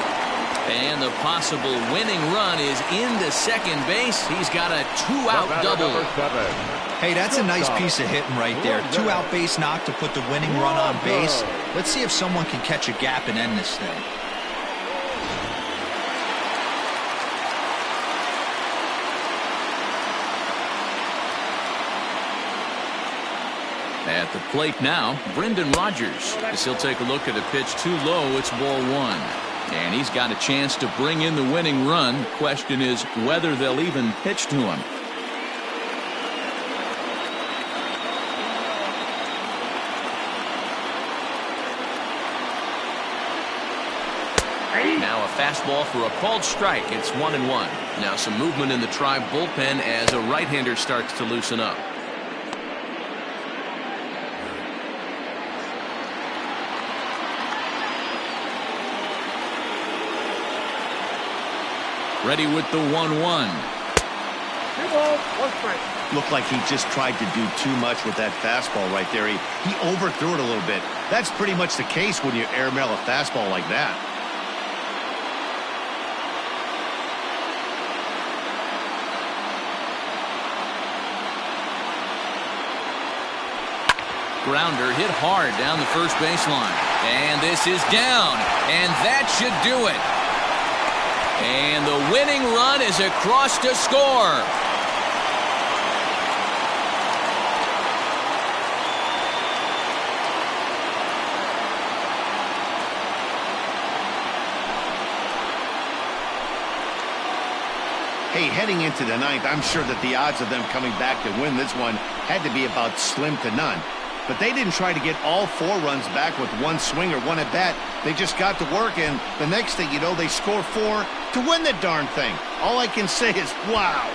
And the possible winning run is into second base. He's got a 2-out double. Hey, that's a nice piece of hitting right there. 2-out base knock to put the winning run on base. Let's see if someone can catch a gap and end this thing. At the plate now, Brendan Rodgers, as he'll take a look at a pitch too low. It's ball 1. And he's got a chance to bring in the winning run. Question is whether they'll even pitch to him. Now a fastball for a called strike. It's 1-1. Now some movement in the Tribe bullpen as a right-hander starts to loosen up. Ready with the 1-1. 2 balls, 1 strike. Looked like he just tried to do too much with that fastball right there. He overthrew it a little bit. That's pretty much the case when you airmail a fastball like that. Grounder hit hard down the first baseline. And this is down. And that should do it. And the winning run is across to score. Hey, heading into the 9th, I'm sure that the odds of them coming back to win this one had to be about slim to none. But they didn't try to get all 4 runs back with 1 swing or 1 at bat. They just got to work, and the next thing you know, they score 4 to win the darn thing. All I can say is, wow.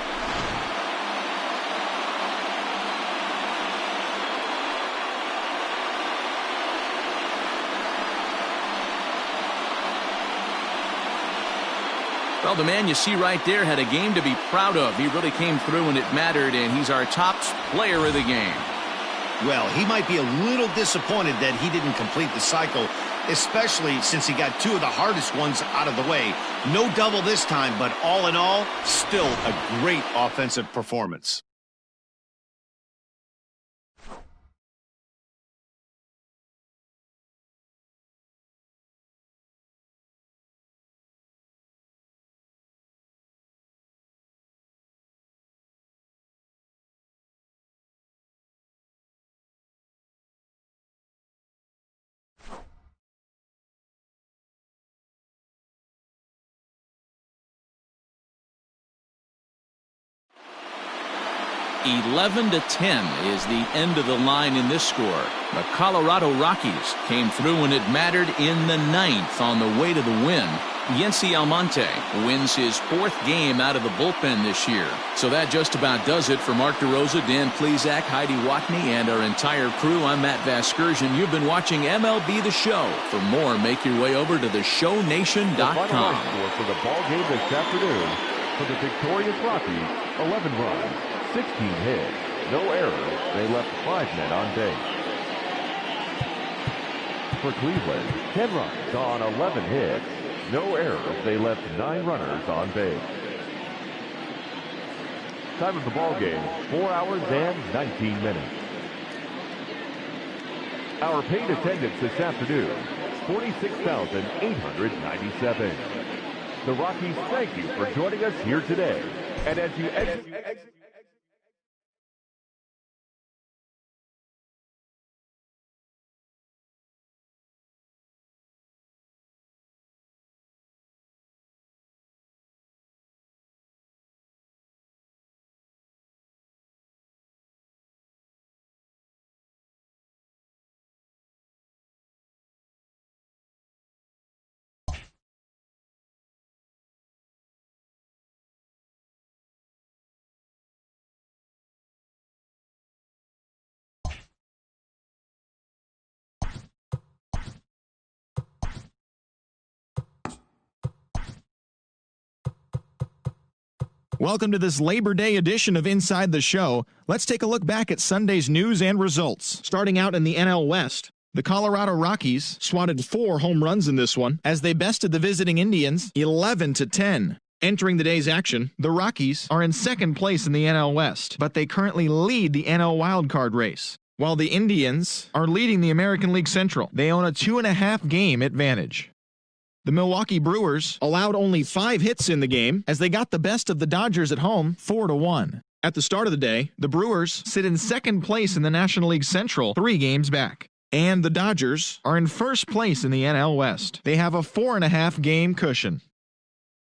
Well, the man you see right there had a game to be proud of. He really came through when it mattered, and he's our top player of the game. Well, he might be a little disappointed that he didn't complete the cycle, especially since he got 2 of the hardest ones out of the way. No double this time, but all in all, still a great offensive performance. 11-10 is the end of the line in this score. The Colorado Rockies came through when it mattered in the 9th on the way to the win. Yency Almonte wins his 4th game out of the bullpen this year. So that just about does it for Mark DeRosa, Dan Plesac, Heidi Watney, and our entire crew. I'm Matt Vasgersian. You've been watching MLB The Show. For more, make your way over to theshownation.com. The final score for the ball game this afternoon for the victorious Rockies: 11 runs, 16 hits, no errors. They left 5 men on base. For Cleveland, 10 runs on 11 hits, no errors. They left 9 runners on base. Time of the ball game, 4 hours and 19 minutes. Our paid attendance this afternoon, 46,897. The Rockies thank you for joining us here today. And as you exit Welcome to this Labor Day edition of Inside the Show. Let's take a look back at Sunday's news and results. Starting out in the NL West, the Colorado Rockies swatted 4 home runs in this one as they bested the visiting Indians 11-10. Entering the day's action, the Rockies are in second place in the NL West, but they currently lead the NL wildcard race. While the Indians are leading the American League Central, they own a 2.5 game advantage. The Milwaukee Brewers allowed only 5 hits in the game as they got the best of the Dodgers at home 4-1. At the start of the day, the Brewers sit in second place in the National League Central 3 games back. And the Dodgers are in first place in the NL West. They have a 4.5 game cushion.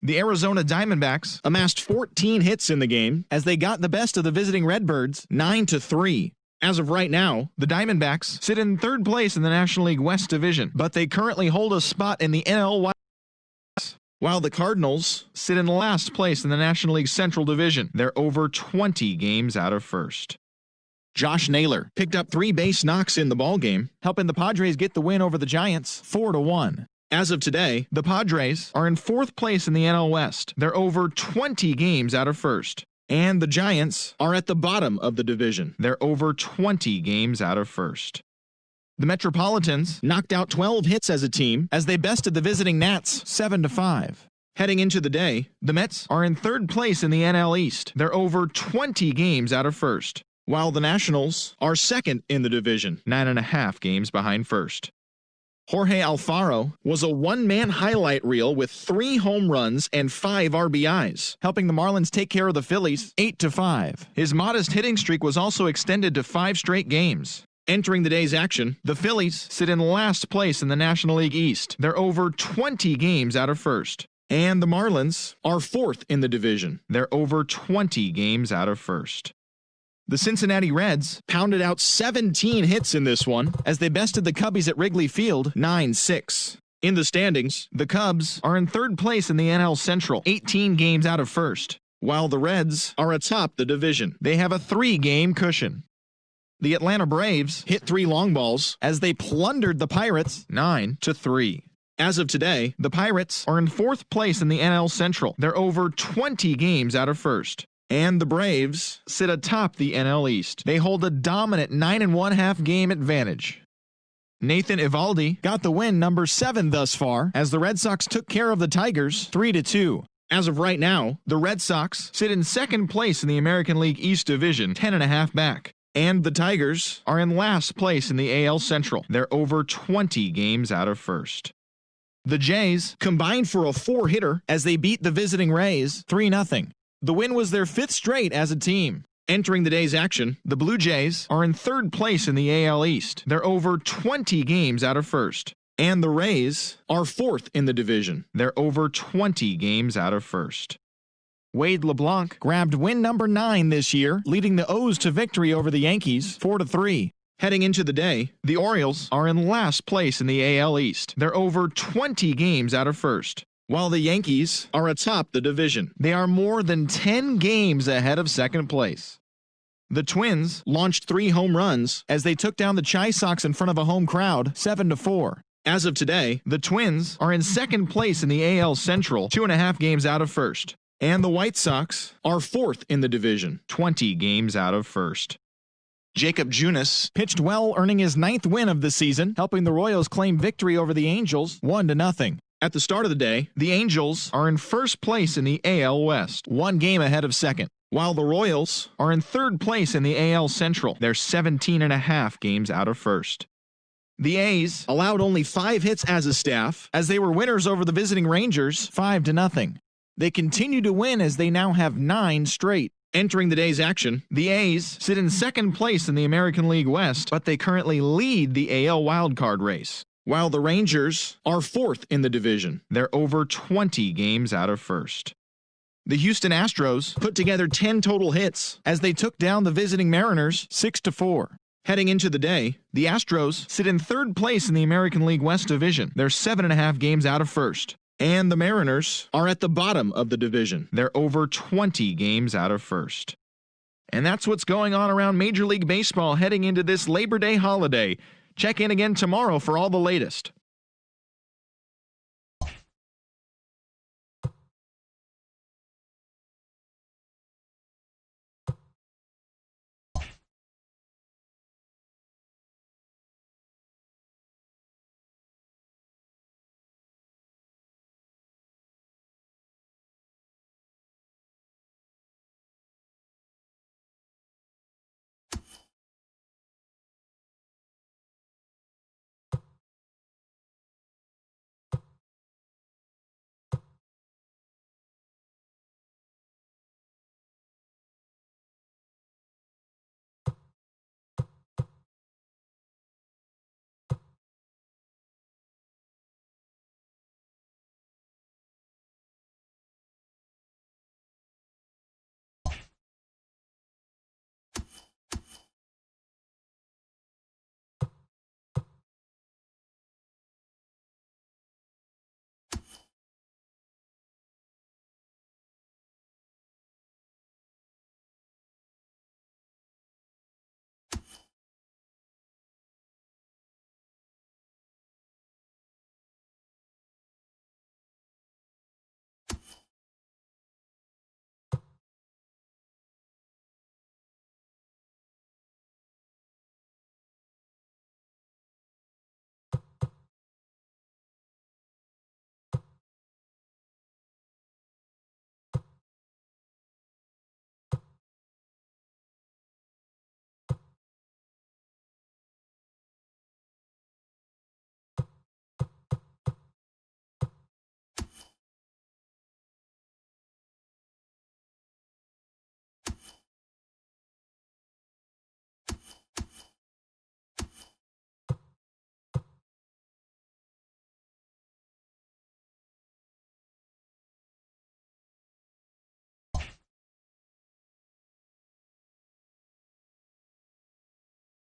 The Arizona Diamondbacks amassed 14 hits in the game as they got the best of the visiting Redbirds 9-3. As of right now, the Diamondbacks sit in third place in the National League West Division, but they currently hold a spot in the NL West, while the Cardinals sit in last place in the National League Central Division. They're over 20 games out of first. Josh Naylor picked up 3 base knocks in the ballgame, helping the Padres get the win over the Giants 4-1. As of today, the Padres are in 4th place in the NL West. They're over 20 games out of first. And the Giants are at the bottom of the division. They're over 20 games out of first. The Metropolitans knocked out 12 hits as a team as they bested the visiting Nats 7-5. Heading into the day, the Mets are in 3rd place in the NL East. They're over 20 games out of first, while the Nationals are 2nd in the division, 9.5 games behind first. Jorge Alfaro was a one-man highlight reel with 3 home runs and 5 RBIs, helping the Marlins take care of the Phillies 8-5. His modest hitting streak was also extended to 5 straight games. Entering the day's action, the Phillies sit in last place in the National League East. They're over 20 games out of first. And the Marlins are 4th in the division. They're over 20 games out of first. The Cincinnati Reds pounded out 17 hits in this one as they bested the Cubbies at Wrigley Field 9-6. In the standings, the Cubs are in 3rd place in the NL Central, 18 games out of first, while the Reds are atop the division. They have a 3-game cushion. The Atlanta Braves hit 3 long balls as they plundered the Pirates 9-3. As of today, the Pirates are in 4th place in the NL Central. They're over 20 games out of first. And the Braves sit atop the NL East. They hold a dominant 9.5 game advantage. Nathan Eovaldi got the win, number 7 thus far, as the Red Sox took care of the Tigers 3-2. As of right now, the Red Sox sit in 2nd place in the American League East Division, 10.5 back. And the Tigers are in last place in the AL Central. They're over 20 games out of first. The Jays combined for a 4-hitter as they beat the visiting Rays 3-0. The win was their 5th straight as a team. Entering the day's action, the Blue Jays are in 3rd place in the AL East. They're over 20 games out of first. And the Rays are 4th in the division. They're over 20 games out of first. Wade LeBlanc grabbed win number 9 this year, leading the O's to victory over the Yankees 4-3. Heading into the day, the Orioles are in last place in the AL East. They're over 20 games out of first, while the Yankees are atop the division. They are more than 10 games ahead of second place. The Twins launched 3 home runs as they took down the Chi Sox in front of a home crowd 7-4. As of today, the Twins are in second place in the AL Central, 2.5 games out of first. And the White Sox are 4th in the division, 20 games out of first. Jacob Junis pitched well, earning his 9th win of the season, helping the Royals claim victory over the Angels 1-0. At the start of the day, the Angels are in first place in the AL West, 1 game ahead of second, while the Royals are in third place in the AL Central. They're 17.5 games out of first. The A's allowed only 5 hits as a staff, as they were winners over the visiting Rangers 5-0. They continue to win as they now have 9 straight. Entering the day's action, the A's sit in second place in the American League West, but they currently lead the AL wildcard race, while the Rangers are 4th in the division. They're over 20 games out of first. The Houston Astros put together 10 total hits as they took down the visiting Mariners 6-4. Heading into the day, the Astros sit in third place in the American League West division. They're 7.5 games out of first. And the Mariners are at the bottom of the division. They're over 20 games out of first. And that's what's going on around Major League Baseball heading into this Labor Day holiday. Check in again tomorrow for all the latest.